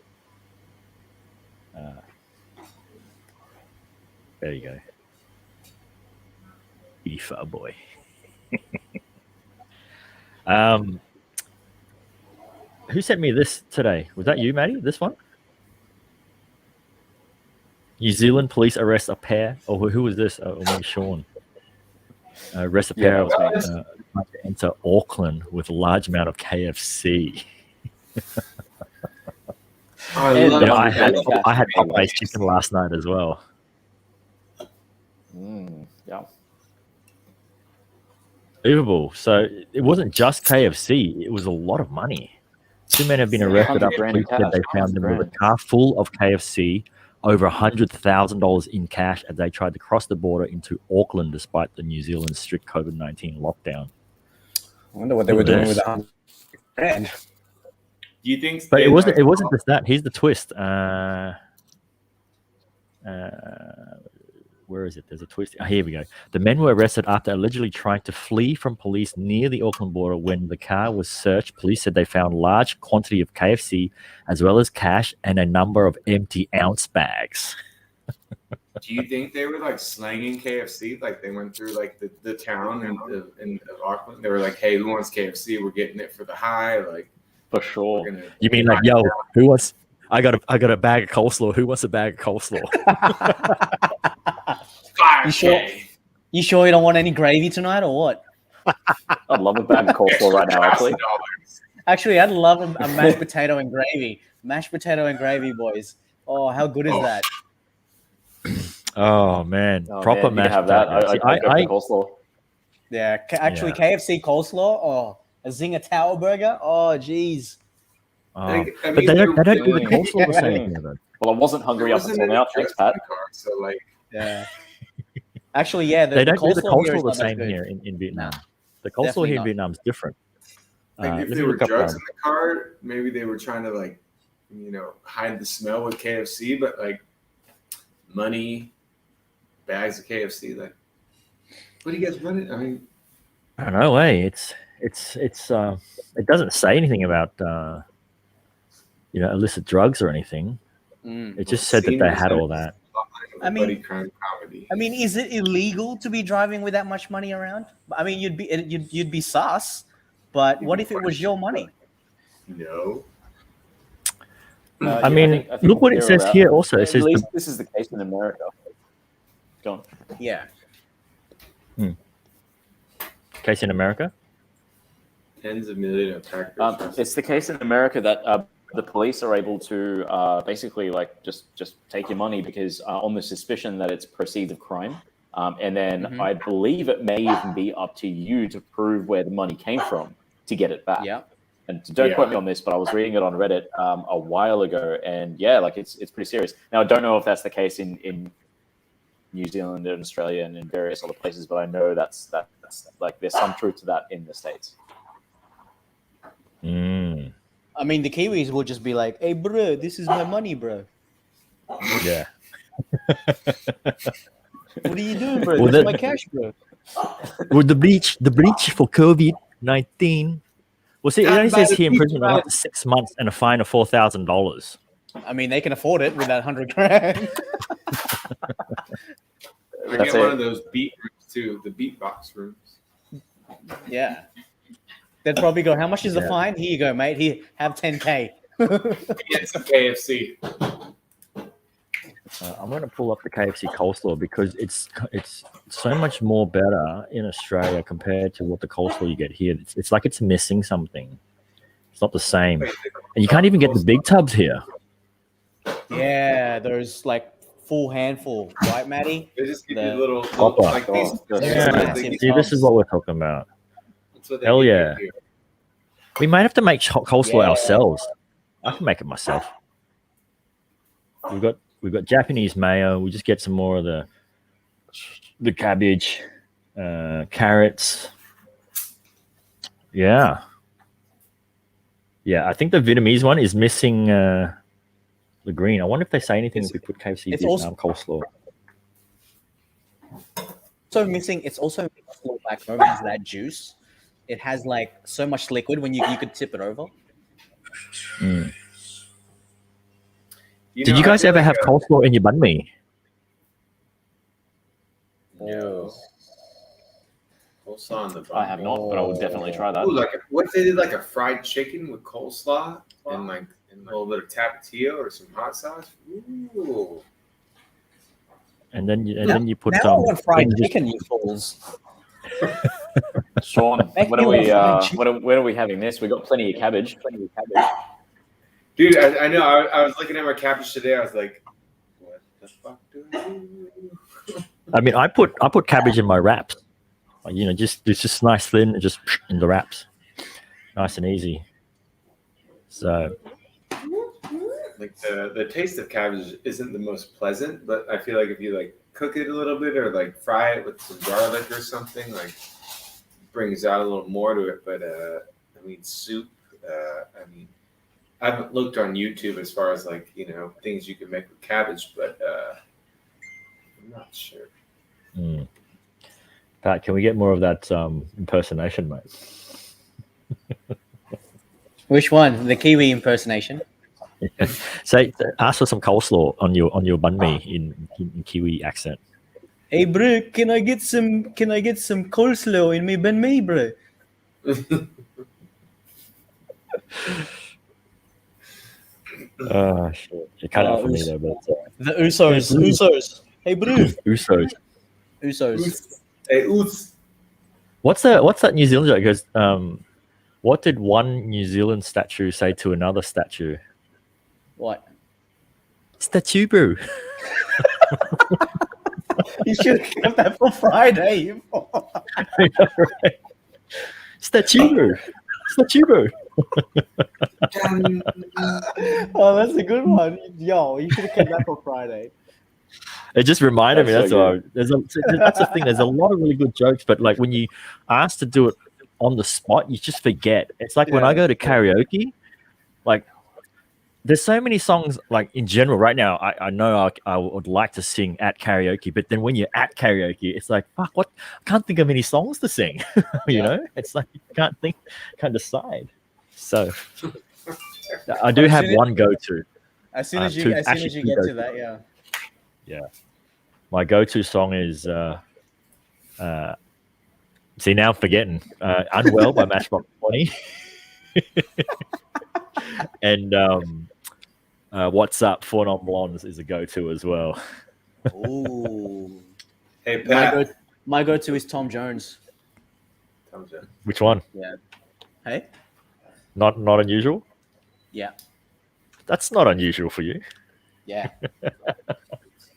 There you go. Ifa boy. Who sent me this today? Was that you, Matty? This one? New Zealand police arrest a pair. Oh, who was this? Maybe Sean. Arrest a pair of trying to enter Auckland with a large amount of KFC. I had plant-based chicken last night as well. Yeah. Unbelievable. So it wasn't just KFC; it was a lot of money. 2 men have been arrested after police said they found them with a car full of KFC, over $100,000 in cash, as they tried to cross the border into Auckland despite the New Zealand strict COVID-19 lockdown. I wonder what they were doing with the $100,000. Do you think? But it wasn't just that. Here's the twist. Where is it? There's a twist. Here we go. The men were arrested after allegedly trying to flee from police near the Auckland border. When the car was searched, police said they found large quantity of KFC as well as cash and a number of empty ounce bags. Do you think they were like slanging KFC? Like they went through like the town in Auckland. They were like, "Hey, who wants KFC? We're getting it for the high." Like for sure. You mean like, yo, who wants? I got a bag of coleslaw. Who wants a bag of coleslaw? You sure you don't want any gravy tonight or what? I'd love a bag of coleslaw right now, actually. Actually, I'd love a mashed potato and gravy. Mashed potato and gravy, boys. Oh, how good is that? Oh man, proper mashed have that. I coleslaw. Yeah, actually, KFC coleslaw. Oh, a Zinger Tower burger. Oh, geez. But they don't do the coleslaw the same. Well, I wasn't hungry up until now. Thanks, Pat. So like, yeah. Actually, yeah, they don't do the coleslaw the same same here in Vietnam. The coleslaw here in Vietnam is different. Like if there were drugs in the car, maybe they were trying to like, you know, hide the smell with KFC, but like money, bags of KFC, like what do you guys run it? I mean, I don't know. It's it doesn't say anything about illicit drugs or anything. It just said that they had all that. I mean, is it illegal to be driving with that much money around? I mean, you'd be sus, but what if it was your money? No. I mean, look what it says here. Also, it says at least this is the case in America. Go on. Yeah. Case in America? Tens of millions of hackers. It's the case in America that the police are able to basically like just take your money because on the suspicion that it's proceeds of crime. And then I believe it may even be up to you to prove where the money came from to get it back. Yeah. And don't quote me on this, but I was reading it on Reddit a while ago, and yeah, like it's pretty serious. Now I don't know if that's the case in New Zealand and Australia and in various other places, but I know that's like there's some truth to that in the States. I mean, the Kiwis will just be like, "Hey, bro, this is my money, bro." Yeah. What are you doing, bro? That's my cash, bro. With the breach for COVID-19. Well, see, it only says here imprisonment up to 6 months and a fine of $4,000. I mean, they can afford it with that $100,000. We get one of those beat rooms too, the beatbox rooms. Yeah. They'd probably go, "How much is the fine? Here you go, mate. Here, have 10K. Get some KFC. I'm going to pull up the KFC coleslaw because it's so much more better in Australia compared to what the coleslaw you get here. It's like it's missing something. It's not the same. And you can't even get the big tubs here. Yeah, there's like full handful, right, Maddie? They just give you little like these. See, this is what we're talking about. Hell yeah. We might have to make coleslaw ourselves. I can make it myself. We've got Japanese mayo. We just get some more of the cabbage, carrots. Yeah. I think the Vietnamese one is missing the green. I wonder if they say anything if we put KFC Vietnam coleslaw. It's also missing back home has that juice. It has like so much liquid when you could tip it over. Did you guys ever have coleslaw in your banh mi? No. Coleslaw in the banh mi. I have not, but I would definitely try that. Ooh, what if they did like a fried chicken with coleslaw and like a little bit of tapatio or some hot sauce? Ooh. And then you put now I want fried chicken, you fools. Sean, when are we having this? We got plenty of cabbage. Dude, I know. I was looking at my cabbage today. I was like, "What the fuck do I do?" I mean, I put cabbage in my wraps. You know, it's just nice thin, and just in the wraps, nice and easy. So, like the taste of cabbage isn't the most pleasant, but I feel like if you like cook it a little bit or like fry it with some garlic or something, like brings out a little more to it. But I mean, soup. I haven't looked on YouTube as far as like, you know, things you can make with cabbage, but I'm not sure. Pat, can we get more of that impersonation, mate? Which one? The Kiwi impersonation? Say, ask for some coleslaw on your banh mi in Kiwi accent. Hey, bro, can I get some coleslaw in my banh mi, bro? Oh shit! You cut out for me though, but the Usos. Hey, bro. Usos. Hey, Us. What's that New Zealand joke? Because what did one New Zealand statue say to another statue? What? Statue, bro. You should have kept that for Friday. Right. Statue, bro. Statue, bro. Oh, that's a good one. Yo, you should have kept that for Friday. It just reminded me. That's so why. That's the thing. There's a lot of really good jokes, but like when you ask to do it on the spot, you just forget. It's like when I go to karaoke, like there's so many songs. Like in general, right now, I know I would like to sing at karaoke, but then when you're at karaoke, it's like fuck. What? I can't think of any songs to sing. You know, it's like you can't decide. So I do have one go-to. As soon as you get to that, yeah. My go-to song is see now I'm forgetting Unwell by Matchbox 20. And What's Up, Four Non Blondes is a go-to as well. Ooh. Hey Pat. My go-to is Tom Jones. Which one? Yeah. Hey. Not unusual. Yeah. That's not unusual for you. Yeah.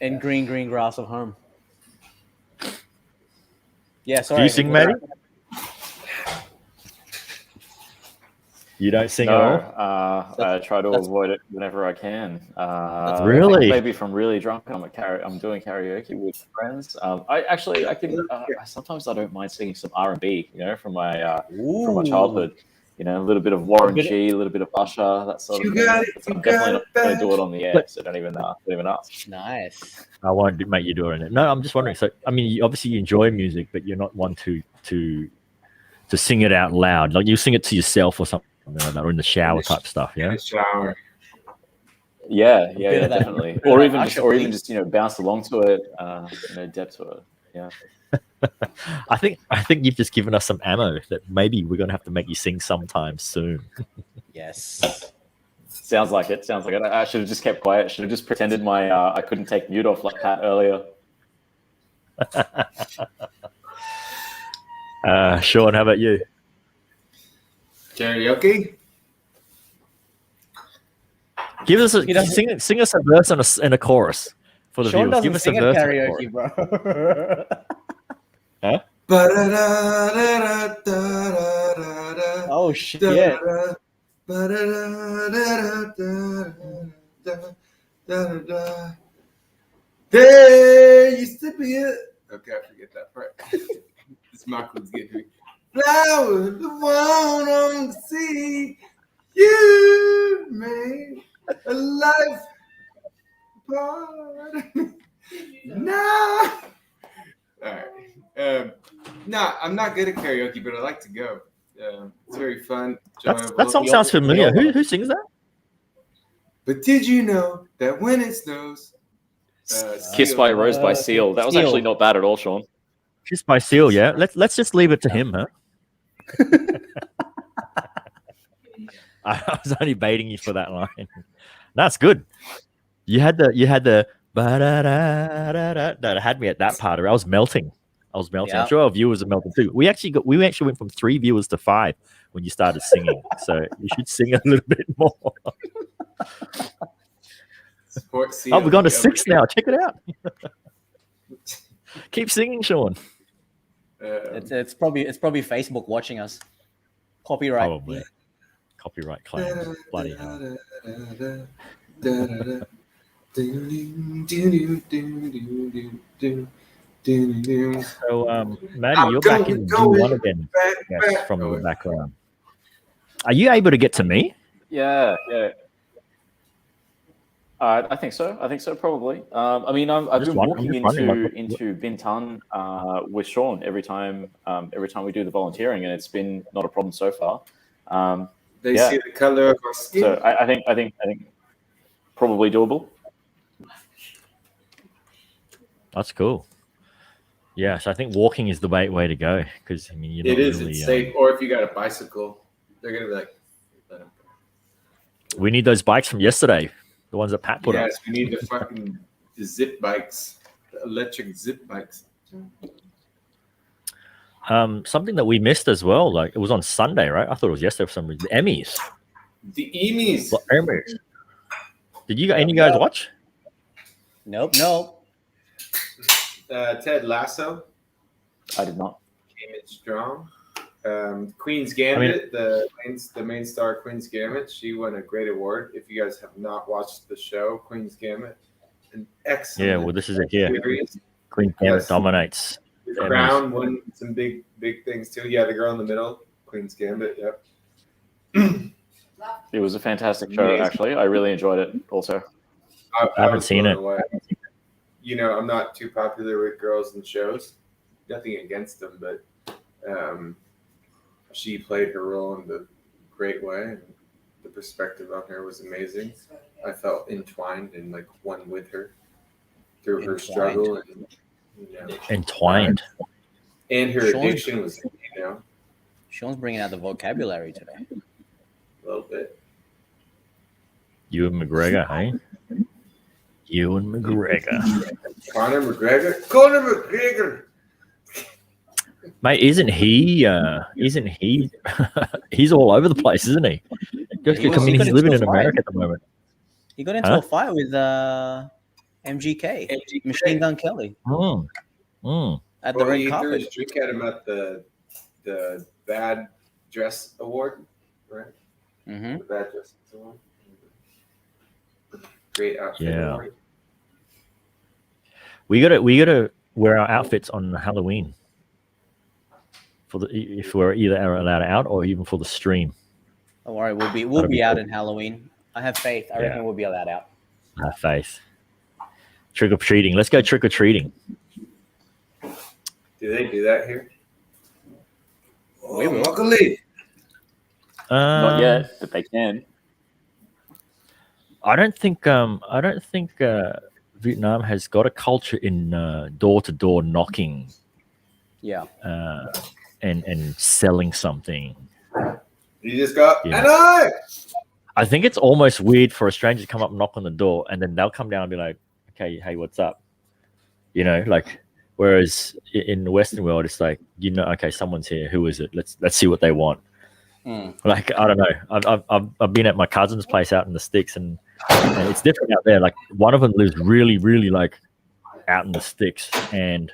And green grass of home. Yeah. Sorry. Do you sing, Matty? You don't sing at all? I try to avoid it whenever I can. Really? Maybe if I'm really drunk and I'm doing karaoke with friends. Sometimes I don't mind singing some R&B, from my childhood. A little bit of Warren G, a little bit of Usher, that sort of thing. I'm definitely not going to do it on the air, so don't even ask. Nice. I won't make you do it. No, I'm just wondering. So, I mean, obviously you enjoy music, but you're not one to sing it out loud. Like you sing it to yourself or something like that, or in the shower type stuff. Yeah. In the shower. Yeah, definitely. Or even just bounce along to it, depth to it. Yeah. I think you've just given us some ammo that maybe we're gonna have to make you sing sometime soon. Yes. Sounds like it. I should have just kept quiet. Should have just pretended I couldn't take mute off like Pat earlier. Sean, how about you? Karaoke? Give us sing us a verse and a chorus for the Sean viewers. Give us a verse karaoke, bro. Huh? Oh shit. There used to be a... Okay, I forget that part. This Michael's getting me. Flower, the one on the sea. You made a life part. Nah. All right. I'm not good at karaoke, but I like to go. It's very fun. That song sounds familiar. Who sings that? But did you know that when it snows, Kissed by a Rose by Seal. That was actually not bad at all, Sean. Kissed by Seal, yeah. Let's just leave it to him, huh? I was only baiting you for that line. That's good. You had the that had me at that part. I was melting. Yep. I'm sure our viewers are melting too. We actually went from 3 viewers to 5 when you started singing. So you should sing a little bit more. We've gone to 6 now. Check it out. Keep singing, Sean. It's probably Facebook watching us. Copyright. Probably. Copyright claim. Bloody hell. So, Maddie, you're back in D1 again. Yes, from the background. Are you able to get to me? Yeah. I think so. Probably. I've been walking into Bintan with Sean every time we do the volunteering, and it's been not a problem so far. They see the color of our skin. So I think probably doable. That's cool. Yeah, so I think walking is the way to go because I mean it's safe. Or if you got a bicycle, they're gonna be like, we need those bikes from yesterday, the ones that Pat put up. Yes, we need the zip bikes, the electric zip bikes. Something that we missed as well, like it was on Sunday, right? I thought it was yesterday for some reason. The Emmys. The Emmys. The Emmys. Did any guys watch? Nope. Ted Lasso. I did not. Came in strong. Queen's Gambit, the main star Queen's Gambit, she won a great award. If you guys have not watched the show, Queen's Gambit, an excellent. Yeah, well, this is it here. Queen's Gambit dominates. The Crown won some big things too. Yeah, the girl in the middle, Queen's Gambit. Yep. It was a fantastic show, actually. I really enjoyed it. Also, I haven't seen it. I'm not too popular with girls in shows. Nothing against them, but she played her role in a great way. And the perspective on her was amazing. I felt entwined and like one with her through her struggle and entwined. And her addiction was, Sean's bringing out the vocabulary today. A little bit. Ewan McGregor, hey? Ewan McGregor. Conor McGregor. Mate, isn't he? He's all over the place, isn't he? He's living in America at the moment. He got into a fight with MGK, Machine Gun Kelly, at the red carpet. Threw his drink at him at the Bad Dress Award, right? Mm-hmm. The Bad Dress Award. Great outfit. Yeah. We gotta wear our outfits on Halloween if we're either allowed out or even for the stream. Don't worry, we'll be out in Halloween. I have faith. I reckon we'll be allowed out. I have faith. Trick or treating. Let's go trick or treating. Do they do that here? We will. Luckily. Not yet, but they can. I don't think Vietnam has got a culture in door-to-door knocking. Yeah. And selling something. You just go, and I think it's almost weird for a stranger to come up and knock on the door, and then they'll come down and be like, "Okay, hey, what's up?" You know, like. Whereas in the Western world, it's like, okay, someone's here. Who is it? Let's see what they want. Like, I don't know. I've been at my cousin's place out in the sticks, and it's different out there. Like, one of them lives really, really like out in the sticks, and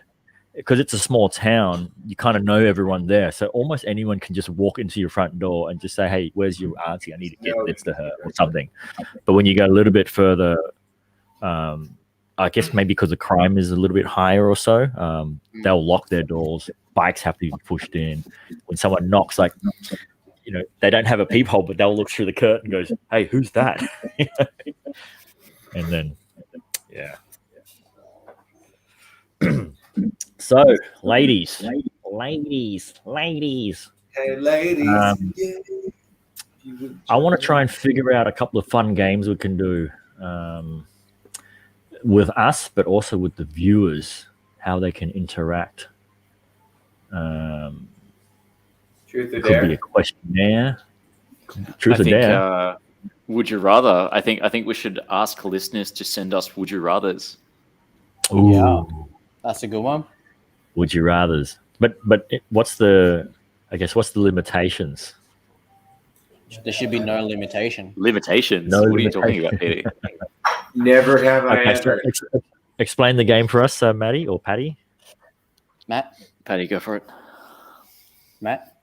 because it's a small town, you kind of know everyone there. So almost anyone can just walk into your front door and just say, "Hey, where's your auntie? I need to get this to her," or something. But when you go a little bit further, I guess maybe because the crime is a little bit higher or so, they'll lock their doors. Bikes have to be pushed in. When someone knocks, like, they don't have a peephole, but they'll look through the curtain and goes, "Hey, who's that?" And then, yeah. So, ladies. Hey, ladies. I want to try and figure out a couple of fun games we can do. With us, but also with the viewers, how they can interact. Truth or Could dare? be a questionnaire. Truth or dare. Would you rather? I think we should ask listeners to send us would you rathers. Ooh. Yeah, that's a good one. Would you rathers? But what's the limitations? There should be no limitation. Limitations? No what limitation. are you talking about, Petey? Never have I Okay, so ever. explain the game for us, Maddie or Patty. Matt? Patty, go for it. Matt?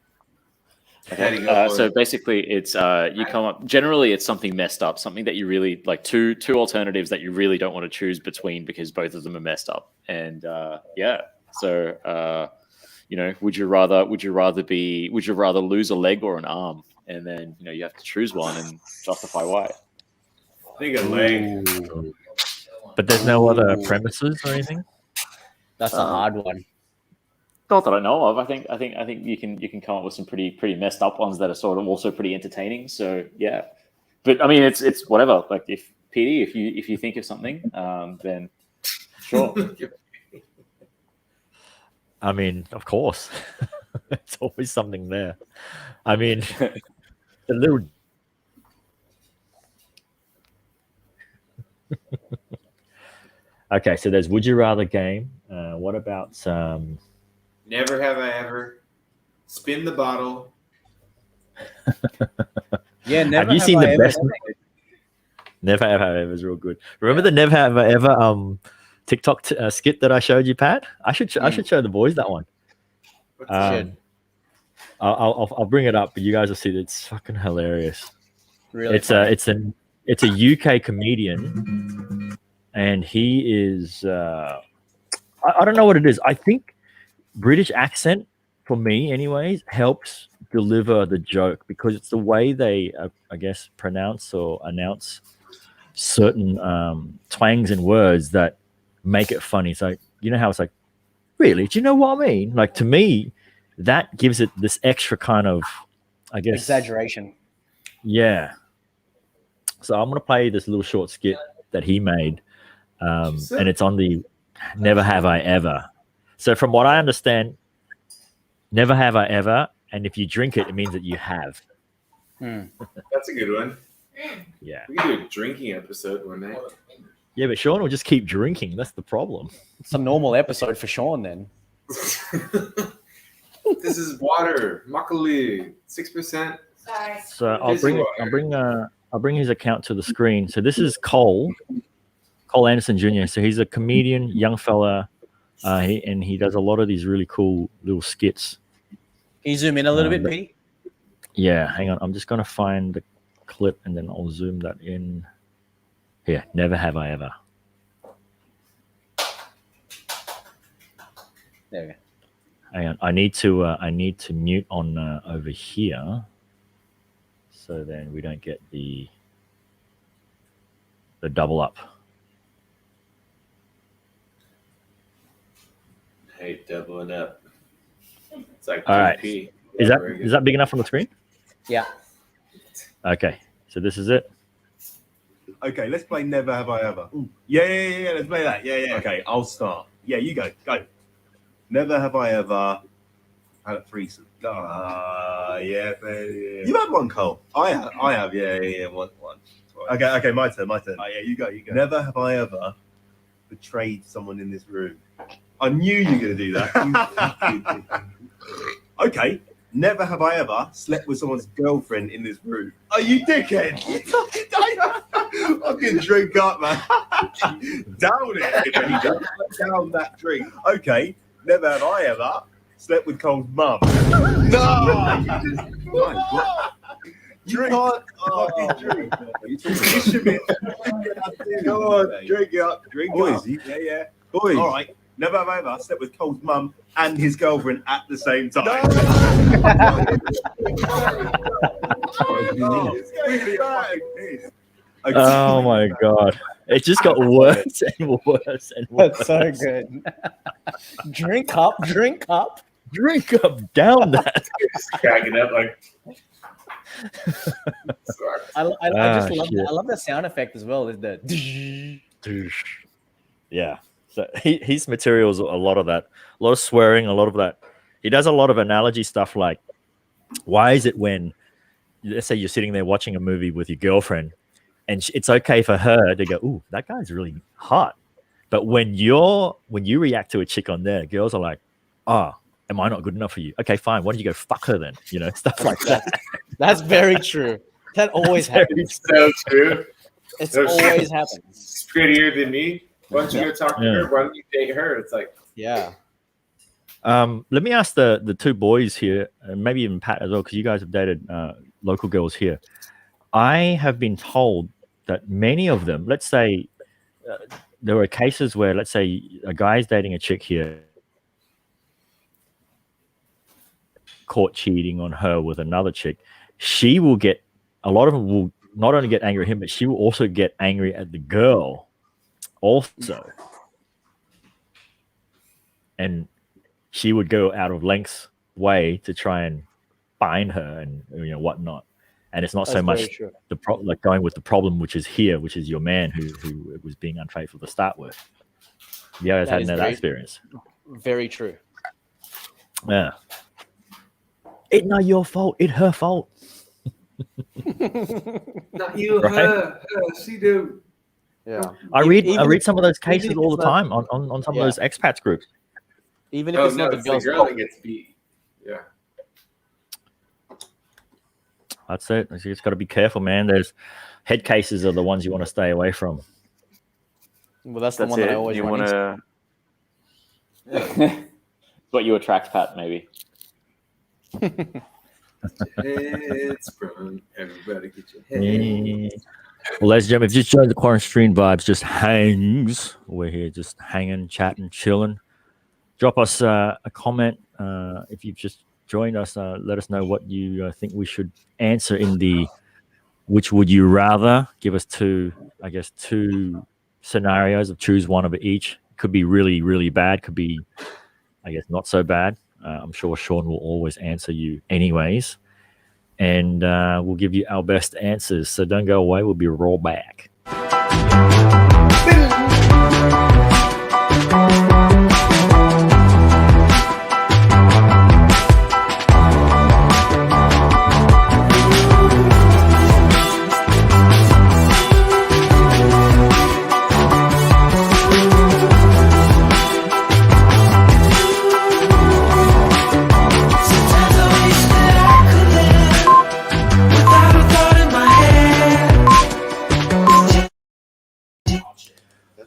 Patty, go for So it. basically, it's you come up. Generally, it's something messed up, something that you really like. Two alternatives that you really don't want to choose between because both of them are messed up. And so would you rather lose a leg or an arm? And then you have to choose one and justify why. I think a leg. But there's no other premises or anything. That's a hard one. Not that I know of. I think you can come up with some pretty messed up ones that are sort of also pretty entertaining. So yeah, but I mean it's whatever. Like if PD, if you think of something, then sure. I mean, of course, it's always something there. I mean, a little. Okay, so there's would you rather game. What about some? Never have I ever. Spin the bottle. Yeah, never Have you seen the I ever best? Never have I ever is real good. Remember the never have I ever TikTok skit that I showed you, Pat? I should show the boys that one. What's the shit? I'll bring it up, but you guys will see that it's fucking hilarious. Really? It's a UK comedian, and he is I don't know what it is. I think British accent for me, anyways, helps deliver the joke because it's the way they, I guess, pronounce or announce certain twangs and words that make it funny. So you know how it's like, really? Do you know what I mean? Like to me, that gives it this extra kind of, I guess, exaggeration. Yeah. So I'm gonna play this little short skit that he made, and it's on the Never Have I Ever. So from what I understand, never have I ever, and if you drink it, it means that you have. That's a good one. Yeah. We can do a drinking episode one night. Yeah, but Sean will just keep drinking. That's the problem. It's a normal episode for Sean then. This is water. Makali, 6%. Sorry. So I'll bring his account to the screen. So this is Cole Anderson Jr. So he's a comedian, young fella, and he does a lot of these really cool little skits. Can you zoom in a little bit, Petey? Yeah, hang on. I'm just gonna find the clip and then I'll zoom that in. Here, never have I ever. There we go. Hang on. I need to mute on over here, so then we don't get the double up. Hey, double it up. It's like all right. PP. Is that big enough on the screen? Yeah. Okay. So this is it. Okay, let's play Never Have I Ever. Ooh. Yeah. Let's play that. Yeah. Okay, I'll start. Yeah, you go. Never have I ever had a threesome. Yeah. You had one, Cole. I have. Yeah. One. Okay. My turn. Oh, yeah, you go. Never have I ever betrayed someone in this room. I knew you were going to do that. Okay. Never have I ever slept with someone's girlfriend in this room. Oh, you dickhead! Fucking drink up, man. Down it. Down that drink. Okay. Never have I ever slept with Cole's mum. No! You can't fucking drink. You should be. Come on, drink it up. Drink up. Yeah. Boys. All right. Never have I ever slept with Cole's mum and his girlfriend at the same time. Oh my god. It just got worse and worse and worse. That's so good. Drink up. Down that. Cracking up like. I just love that. I love the sound effect as well. Is the yeah. So his materials, a lot of that, a lot of swearing, a lot of that. He does a lot of analogy stuff like, why is it when, let's say you're sitting there watching a movie with your girlfriend and it's okay for her to go, ooh, that guy's really hot. But when you react to a chick on there, girls are like, am I not good enough for you? Okay, fine. Why don't you go fuck her then? You know, stuff like that. That's very true. That always happens. So true. It's always happens. She's prettier than me. Why don't you go talk to her? Why don't you date her? It's like, yeah. Let me ask the two boys here, and maybe even Pat as well, because you guys have dated local girls here. I have been told that many of them, let's say, there were cases where, let's say, a guy's dating a chick here, caught cheating on her with another chick. She will get, a lot of them will not only get angry at him, but she will also get angry at the girl also. And she would go out of length's way to try and find her and whatnot. And it's not so much like going with the problem, which is here, which is your man who was being unfaithful to start with. You guys had that experience. Very true. Yeah. It's not your fault. It's her fault. not you, her. She do. Yeah. I read some of those cases all the time on some of those expats groups. Even if it's not the girl that gets beat. Yeah. That's it. You just got to be careful, man. There's head cases are the ones you want to stay away from. Well, that's the one that I always want to. What you attract, Pat, maybe. It's from everybody get your head. Yeah. Well, ladies and gentlemen, if you just joined the QuaranStream Vibes, just hangs. We're here just hanging, chatting, chilling. Drop us a comment if you've just joined us. Let us know what you think we should answer in the which would you rather. Give us two scenarios of choose one of each. Could be really, really bad. Could be, I guess, not so bad. I'm sure Sean will always answer you anyways. And we'll give you our best answers. So don't go away. We'll be right back.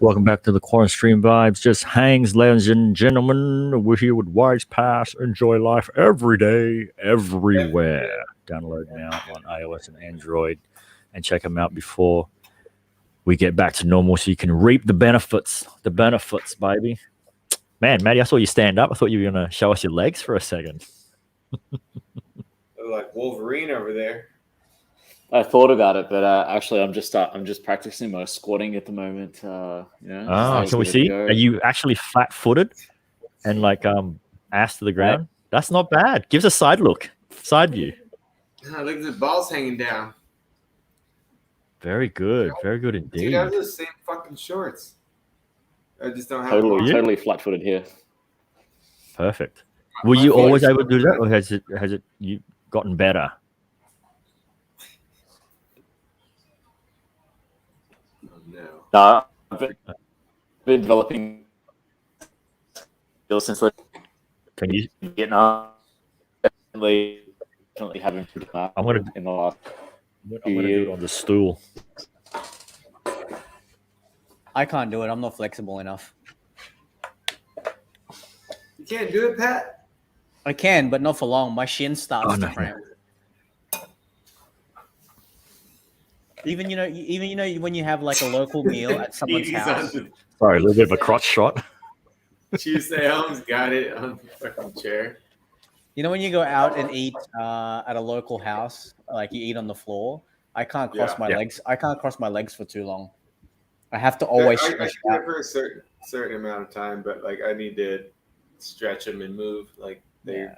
Welcome back to the QuaranStream Vibes. Just hangs, ladies and gentlemen. We're here with WisePass. Enjoy life every day, everywhere. Download now on iOS and Android, and check them out before we get back to normal, so you can reap the benefits. The benefits, baby. Man, Maddie, I saw you stand up. I thought you were gonna show us your legs for a second. Like Wolverine over there. I thought about it, but actually, I'm just practicing my squatting at the moment. Can we see? Are you actually flat-footed and like ass to the ground? Right. That's not bad. Gives a side look, side view. Look at the balls hanging down. Very good, very good indeed. Dude, I have the same fucking shorts. I just don't have totally flat-footed here. Perfect. Were you always able to do that, or has it you gotten better? No, I've been developing skills since Can you getting up. Definitely having I'm gonna in the last I'm gonna do it on the stool. I can't do it. I'm not flexible enough. You can't do it, Pat? I can, but not for long. My shin starts to cramp. Even when you have like a local meal at someone's house. Sorry, a little bit of a crotch shot. Tuesday Holmes got it on the fucking chair. You know when you go out and eat at a local house, like you eat on the floor. I can't cross my legs. I can't cross my legs for too long. I have to always I stretch can out. for a certain amount of time, but like I need to stretch them and move. Like the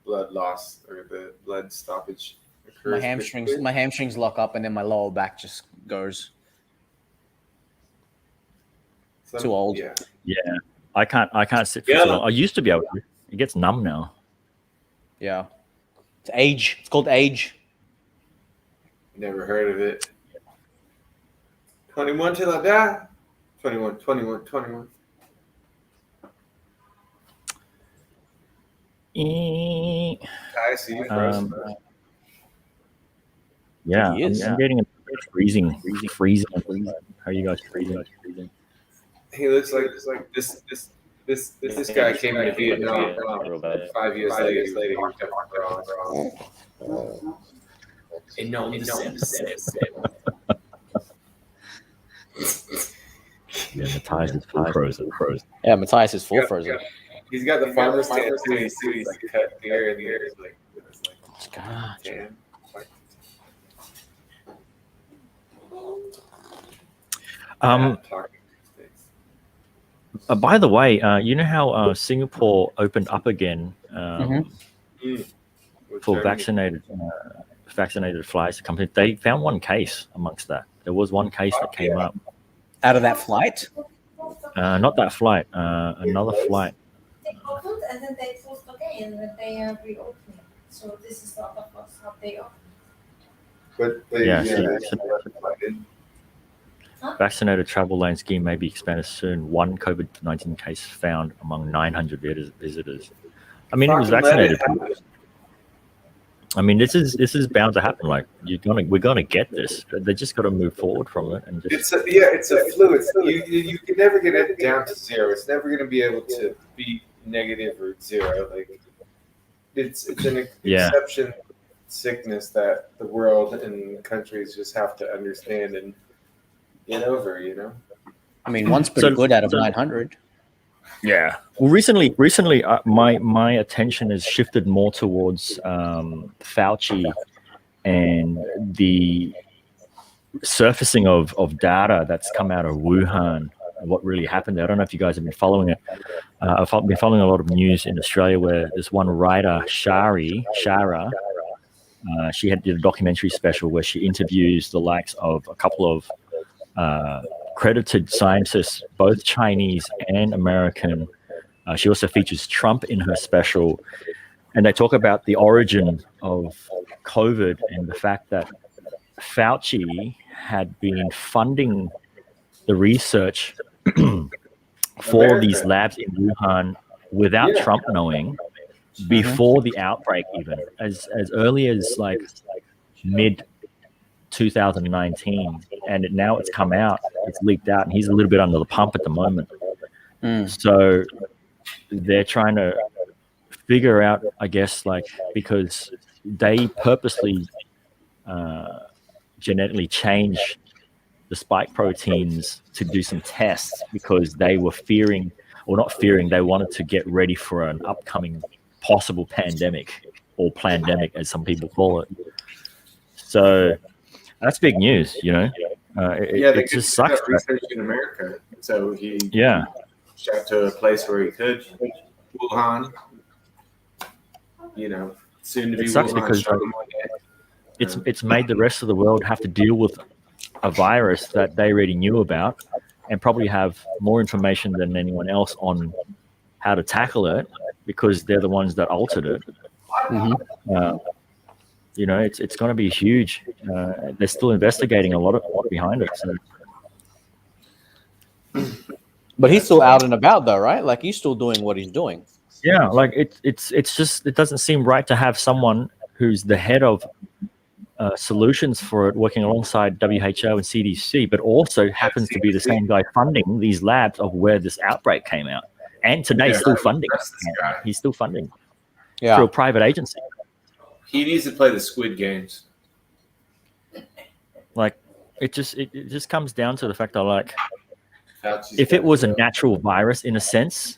blood loss or the blood stoppage. My hamstrings lock up, and then my lower back just goes. Too old. Yeah, I can't sit for too long. I used to be able to. It gets numb now. Yeah, it's age. It's called age. Never heard of it. 21 till I die. 21. I see you first. Yeah, I'm getting a freezing. How are you guys freezing? He looks like this guy came into Vietnam 5 years later. He worked up abroad. Yeah, Matthias is full frozen. Yeah, Matthias is full frozen. He's got the farmer's tattoo. He's like cut here and here. By the way, you know how Singapore opened up again for vaccinated flights? Company, they found one case amongst that. There was one case that came up out of that flight. Not that flight. Another flight. They opened and then they closed again, and then they reopened. So this is not the first time they opened. Vaccinated travel lane scheme may be expanded soon. One COVID-19 case found among 900 visitors. I mean, it was vaccinated. I mean, this is bound to happen. Like we're gonna get this. They just got to move forward from it and just. It's a fluid. You can never get it down to zero. It's never going to be able to be negative or zero. Like it's an exception sickness that the world and countries just have to understand and get over. I mean, one's pretty good out of 900. Yeah. Well, recently, my attention has shifted more towards Fauci and the surfacing of data that's come out of Wuhan and what really happened there. I don't know if you guys have been following it. I've been following a lot of news in Australia where this one writer, Shara, she did a documentary special where she interviews the likes of a couple of credited scientists, both Chinese and American. She also features Trump in her special, and they talk about the origin of COVID and the fact that Fauci had been funding the research for these labs in Wuhan without Trump knowing before the outbreak, even as early as like mid 2019, and now it's come out, it's leaked out, and he's a little bit under the pump at the moment. So they're trying to figure out, I guess, like, because they purposely genetically change the spike proteins to do some tests because they were fearing, or not fearing, they wanted to get ready for an upcoming possible pandemic, or plandemic as some people call it. So that's big news, you know. It just sucks. Research in America, so he shot to a place where he could, Wuhan. You know, soon to be. It sucks Wuhan, because it's made the rest of the world have to deal with a virus that they already knew about, and probably have more information than anyone else on how to tackle it, because they're the ones that altered it. You know, it's going to be huge. They're still investigating a lot behind it. So. But he's still out and about, though, right? Like, he's still doing what he's doing. Yeah, like it's just, it doesn't seem right to have someone who's the head of solutions for it working alongside WHO and CDC, but also happens to be the same guy funding these labs of where this outbreak came out, and today still funding. He's still funding through a private agency. He needs to play the Squid Games. Like, it just comes down to the fact that, like, if it was a natural virus in a sense,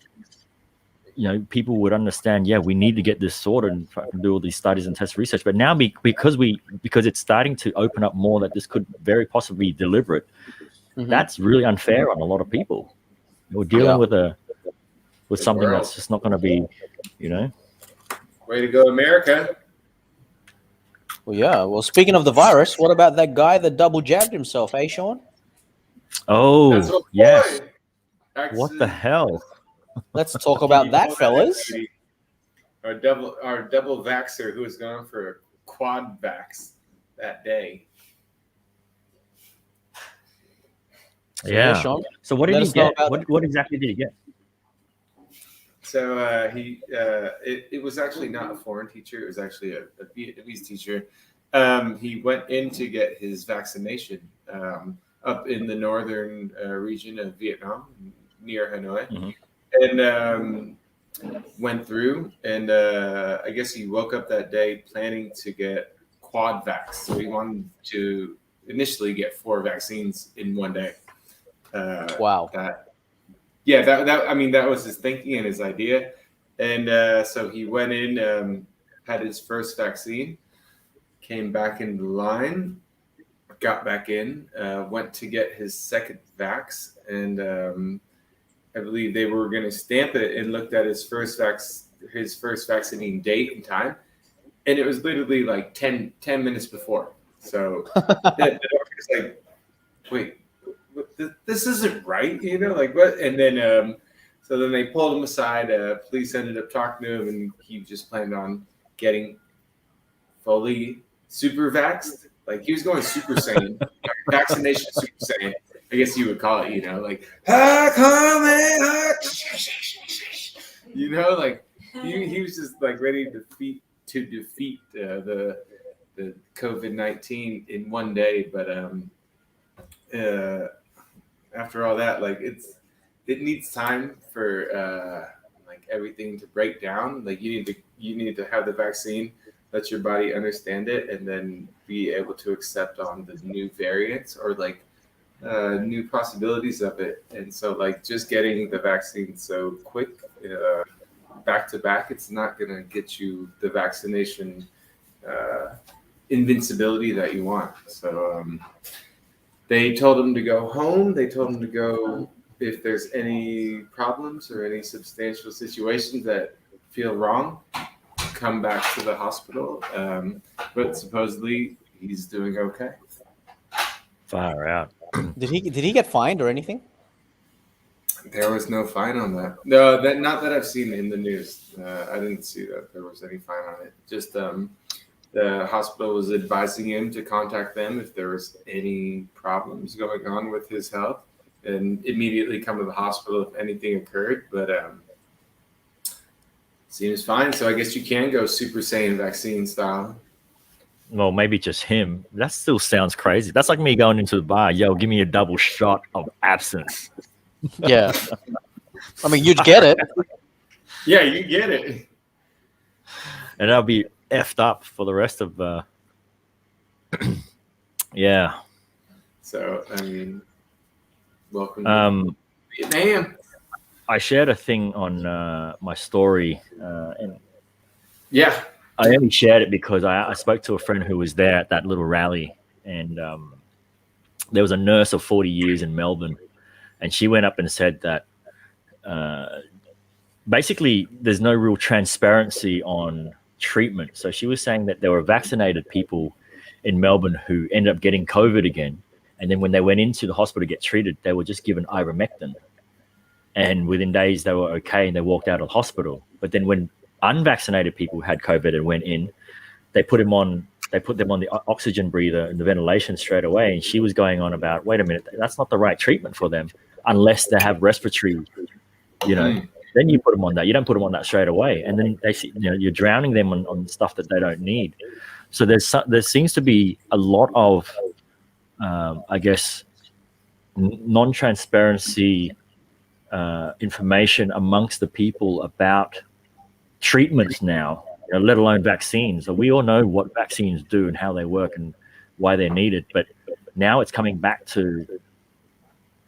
you know, people would understand, we need to get this sorted and do all these studies and test research. But now because it's starting to open up more that this could very possibly be deliberate, that's really unfair on a lot of people. We're dealing with something that's just not going to be, you know. Way to go, America. Well, speaking of the virus, what about that guy that double jabbed himself, Sean? Oh, yes. What the hell? Let's talk about that, fellas. Our double vaxxer who was going for a quad vax that day. Yeah. Sean, so what did he get? What exactly did he get? So it was actually not a foreign teacher. It was actually a Vietnamese teacher. He went in to get his vaccination up in the northern region of Vietnam, near Hanoi, and went through. And I guess he woke up that day planning to get quad vax. So he wanted to initially get 4 vaccines in one day. Wow. That was his thinking and his idea. And so he went in, had his first vaccine, came back into line, got back in, went to get his second vax, and I believe they were going to stamp it and looked at his first vaccinating date and time, and it was literally like 10 minutes before. So the doctor's like, wait, this isn't right, you know, like what? And then so then they pulled him aside. Police ended up talking to him, and he just planned on getting fully super vaxxed. Like, he was going super saiyan, vaccination super saiyan, I guess you would call it, you know, like, you know, like he was just like ready to defeat the COVID-19 in one day. But after all that, like, it needs time for like everything to break down. Like, you need to have the vaccine, let your body understand it, and then be able to accept on the new variants or like new possibilities of it. And so, like, just getting the vaccine so quick, back to back, it's not going to get you the vaccination invincibility that you want. So they told him to go home. They told him to go if there's any problems or any substantial situations that feel wrong, come back to the hospital. But supposedly he's doing okay. Far out. Did he get fined or anything? There was no fine on that. No, not that I've seen in the news. I didn't see that there was any fine on it. Just the hospital was advising him to contact them if there was any problems going on with his health, and immediately come to the hospital if anything occurred. But seems fine. So I guess you can go Super Saiyan vaccine style. well, maybe just him. That still sounds crazy. That's like me going into the bar. Yo, give me a double shot of absinthe. Yeah. I mean, you'd get it. Yeah, you get it. And I'll be effed up for the rest of yeah. So I mean, welcome Um, to Vietnam. I shared a thing on my story, and Yeah. I only shared it because I spoke to a friend who was there at that little rally, and there was a nurse of 40 years in Melbourne, and she went up and said that basically there's no real transparency on treatment. So she was saying that there were vaccinated people in Melbourne who ended up getting COVID again, and then when they went into the hospital to get treated, they were just given ivermectin, and within days they were okay and they walked out of the hospital. But then when unvaccinated people had COVID and went in, they put them on the oxygen breather and the ventilation straight away. And she was going on about, wait a minute, that's not the right treatment for them unless they have respiratory, then you put them on that. You don't put them on that straight away. And then they see, you're drowning them on stuff that they don't need. So there seems to be a lot of, I guess, non-transparency information amongst the people about treatments now, let alone vaccines. So we all know what vaccines do and how they work and why they're needed, but now it's coming back to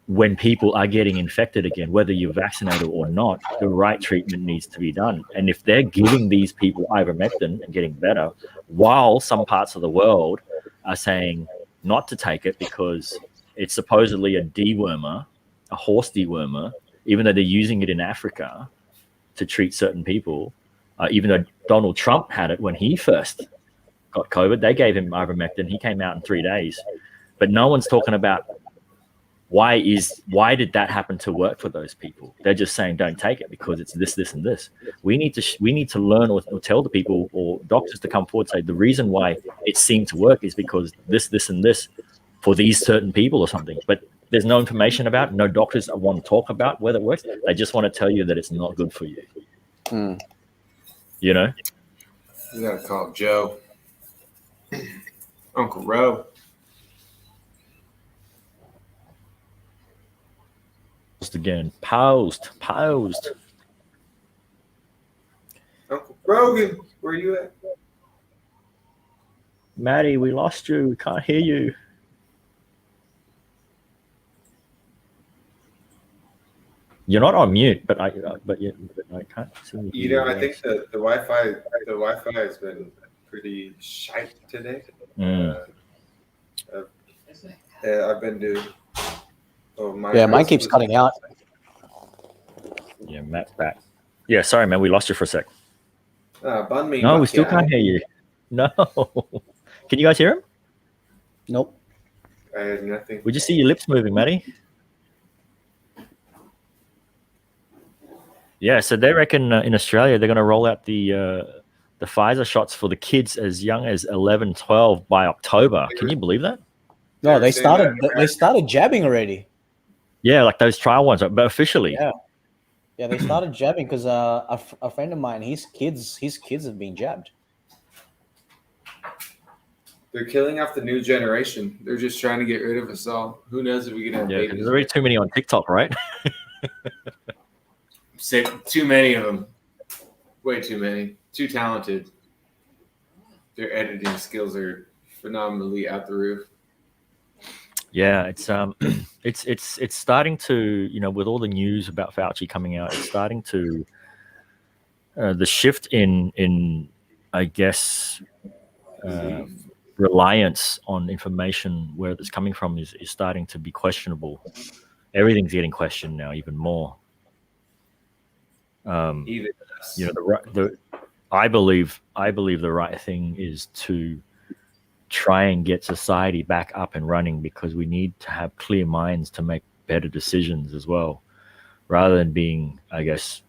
when people are getting infected again, whether you're vaccinated or not, the right treatment needs to be done. And if they're giving these people ivermectin and getting better, while some parts of the world are saying not to take it because it's supposedly a dewormer, a horse dewormer, even though they're using it in Africa to treat certain people. Even though Donald Trump had it when he first got COVID, they gave him ivermectin. He came out in 3 days. But no one's talking about why did that happen to work for those people. They're just saying don't take it because it's this, this, and this. We need to learn or tell the people or doctors to come forward and say the reason why it seemed to work is because this, this, and this for these certain people or something. But there's no information about it. No doctors want to talk about whether it works. They just want to tell you that it's not good for you. You gotta call Joe. Uncle Ro. Again, paused. Uncle Rogan, where you at? Maddie, we lost you. We can't hear you. You're not on mute, but I can't see you. I think the Wi-Fi has been pretty shite today. I've been to. Mine keeps cutting out. Yeah, Matt's back. Yeah, sorry, man, we lost you for a sec. Bun me. No, we still can't hear you. No. Can you guys hear him? Nope. I had nothing. We just see your lips moving, Maddie. Yeah, so they reckon in Australia they're going to roll out the Pfizer shots for the kids as young as 11, 12 by October. Can you believe that? No, they started jabbing already. Yeah, like those trial ones, but officially. Yeah, they started jabbing because a friend of mine, his kids have been jabbed. They're killing off the new generation. They're just trying to get rid of us all. Who knows if we can have babies? There's already too many on TikTok, right? Say too many of them. Way too many. Too talented. Their editing skills are phenomenally out the roof. Yeah, it's starting to, with all the news about Fauci coming out, it's starting to the shift in I guess reliance on information where it's coming from is starting to be questionable. Everything's getting questioned now, even more. Even I believe the right thing is to try and get society back up and running, because we need to have clear minds to make better decisions as well, rather than being, I guess,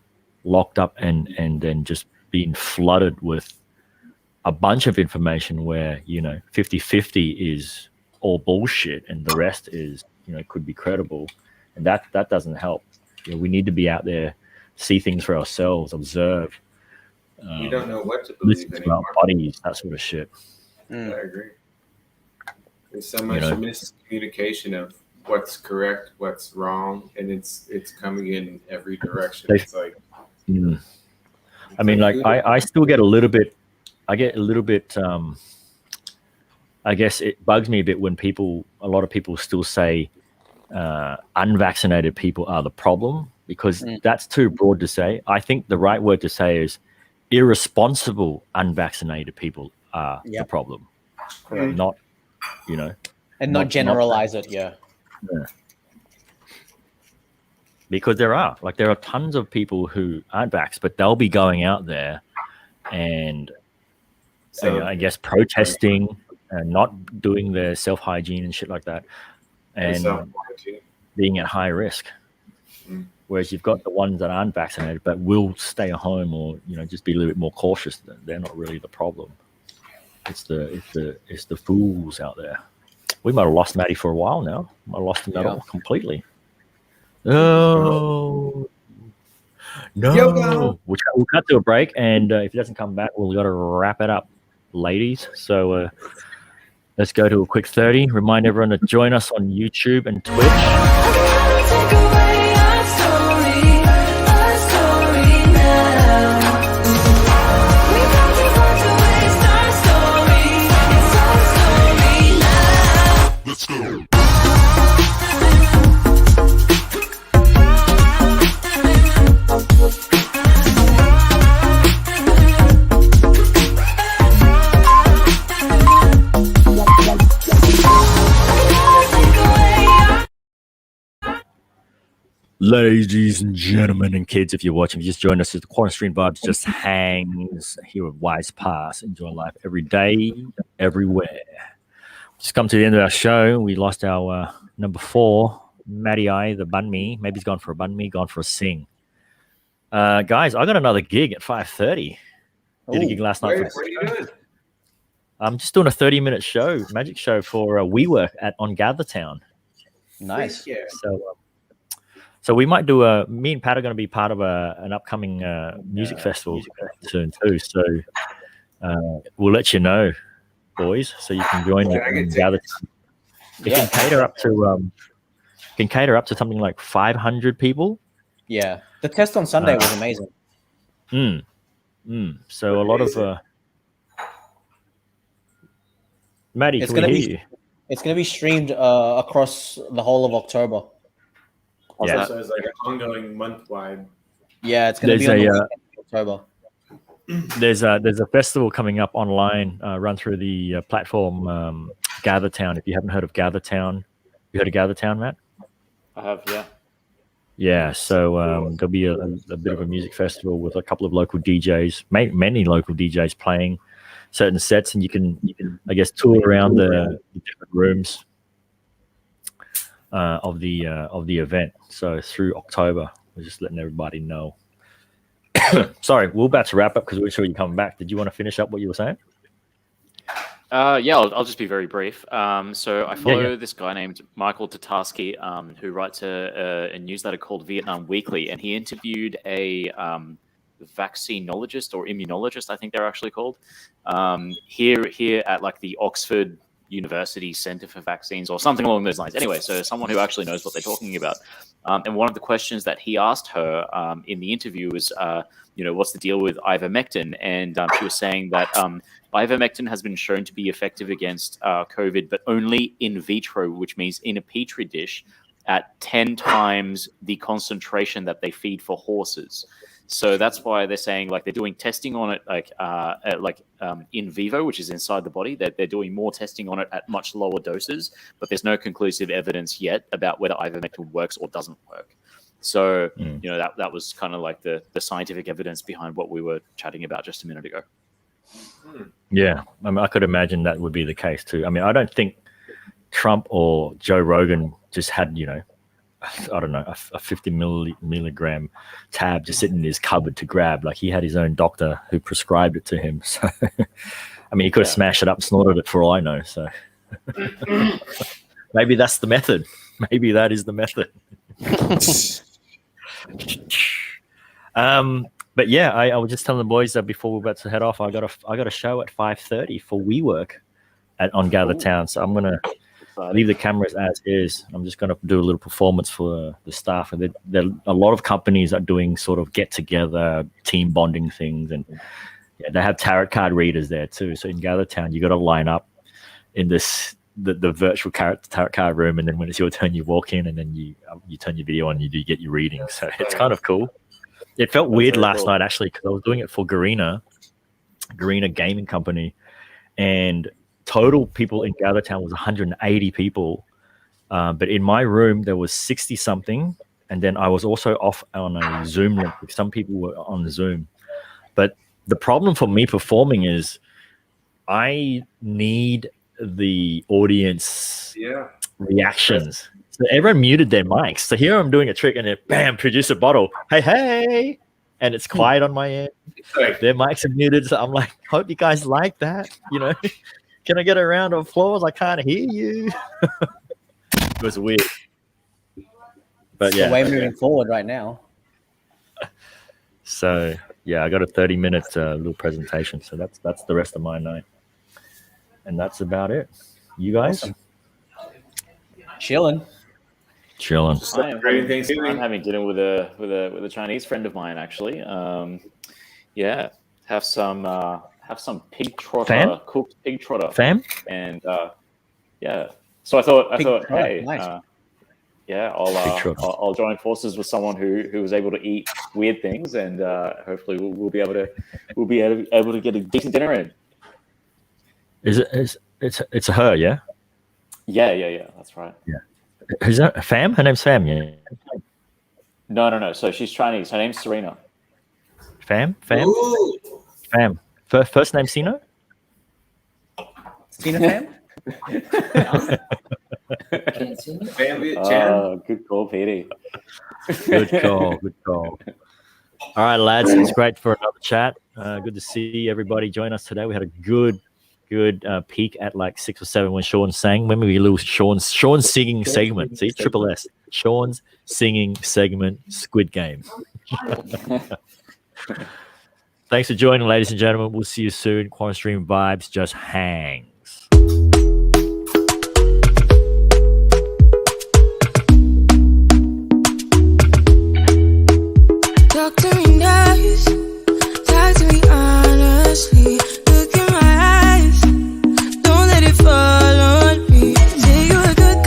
locked up and then just being flooded with a bunch of information where 50-50 is all bullshit and the rest is could be credible, and that doesn't help. We need to be out there, see things for ourselves, observe. We don't know what to believe listen to our bodies, that sort of shit. I agree. There's so much miscommunication of what's correct, what's wrong, and it's coming in every direction. It's like, I mean, like I still get a little bit. I get a little bit. I guess it bugs me a bit when a lot of people still say unvaccinated people are the problem, because that's too broad to say. I think the right word to say is irresponsible unvaccinated people are the problem. Not, and not generalize it. Yeah. Because there are tons of people who aren't vaxxed, but they'll be going out there and I guess protesting and not doing their self-hygiene and shit like that, and being at high risk. Whereas you've got the ones that aren't vaccinated but will stay at home or just be a little bit more cautious. They're not really the problem. It's the fools out there. We might have lost Maddie for a while now. Might have lost him at all completely. No. We'll cut to a break, and if he doesn't come back, we've got to wrap it up, ladies. So let's go to a quick 30. Remind everyone to join us on YouTube and Twitch. Let's go. Ladies and gentlemen and kids, if you're watching, if you just joined us, the QuaranStream Vibes just hangs here at WisePass. Enjoy life every day, everywhere. Just come to the end of our show. We lost our number 4, Matty I, the bun me. Maybe he's gone for a bun me, gone for a sing. Guys, I got another gig at 5:30. Did a gig last night. What are you doing? I'm just doing a 30-minute show, magic show for WeWork on Gathertown. Nice. Yeah. So we might do me and Pat are going to be part of an upcoming music festival soon too. So we'll let you know, boys, so you can join Gathertown. It can cater up to something like 500 people. Yeah, the test on Sunday was amazing. So a lot of Maddie, can we hear you? It's going to be streamed across the whole of October. Yeah. So it's like an ongoing month-wide. Yeah, it's going to be on the weekend in October. There's a festival coming up online, run through the platform Gathertown. If you haven't heard of Gathertown, you heard of Gathertown, Matt? I have, yeah. Yeah, so there'll be a bit of a music festival with a couple of local DJs, many local DJs playing certain sets, and you can I guess tour around the different rooms of the event. So through October, we're just letting everybody know. Sorry, we're about to wrap up because we're sure you're coming back. Did you want to finish up what you were saying? Yeah, I'll just be very brief. So I follow this guy named Michael Tatarsky, who writes a newsletter called Vietnam Weekly, and he interviewed a vaccinologist or immunologist, I think they're actually called, here at like the Oxford University Center for Vaccines or something along those lines. Anyway, so someone who actually knows what they're talking about. And one of the questions that he asked her in the interview was, what's the deal with ivermectin? And she was saying that ivermectin has been shown to be effective against COVID, but only in vitro, which means in a petri dish at 10 times the concentration that they feed for horses. So that's why they're saying like they're doing testing on it like in vivo, which is inside the body. They're doing more testing on it at much lower doses, but there's no conclusive evidence yet about whether ivermectin works or doesn't work. So that was kind of like the scientific evidence behind what we were chatting about just a minute ago. Yeah, I mean, I could imagine that would be the case too. I mean, I don't think Trump or Joe Rogan just had, I don't know, a 50 milligram tab just sitting in his cupboard to grab. Like he had his own doctor who prescribed it to him. So, I mean, he could have smashed it up, snorted it for all I know. So maybe that's the method. Maybe that is the method. But yeah, I was just telling the boys that before we're about to head off, I got a show at 5:30 for WeWork. on Gather Town. So I'm gonna leave the cameras as is. I'm just gonna do a little performance for the staff, and there a lot of companies are doing sort of get together, team bonding things, and they have tarot card readers there too. So in Gather Town, you got to line up in the virtual tarot card room, and then when it's your turn, you walk in, and then you turn your video on, and you do get your reading. So it's kind of cool. It felt weird last night actually because I was doing it for Garena Gaming Company, and total people in Gather Town was 180 people, but in my room there was 60 something, and then I was also off on a Zoom link. Some people were on Zoom, but the problem for me performing is I need the audience reactions. So everyone muted their mics. So here I'm doing a trick, and then bam, produce a bottle. Hey, and it's quiet on my end. Their mics are muted. So I'm like, hope you guys like that. Can I get a round of applause? I can't hear you. It was weird. But yeah, the way moving forward right now. So yeah, I got a 30-minute little presentation. So that's the rest of my night, and that's about it. You guys? Awesome. Chilling. I'm having dinner with a Chinese friend of mine actually. Have some pig trotter, cooked pig trotter. Fam? And so I thought, hey, nice. I'll join forces with someone who was able to eat weird things, and hopefully we'll be able to get a decent dinner in. It's a her, yeah? Yeah, that's right. Yeah. Who's that? Fam? Her name's Fam, yeah. No. So she's Chinese. Her name's Serena. Fam? Ooh. Fam. First name Sino? Sino Fam? Good call, Petey. Good call. All right, lads. It's great for another chat. Good to see everybody join us today. We had a good peak at like 6 or 7 when Sean sang. When we lose Sean's singing segment. See, triple S. Sean's singing segment, Squid Game. Thanks for joining, ladies and gentlemen. We'll see you soon. QuaranStream vibes. Just hang.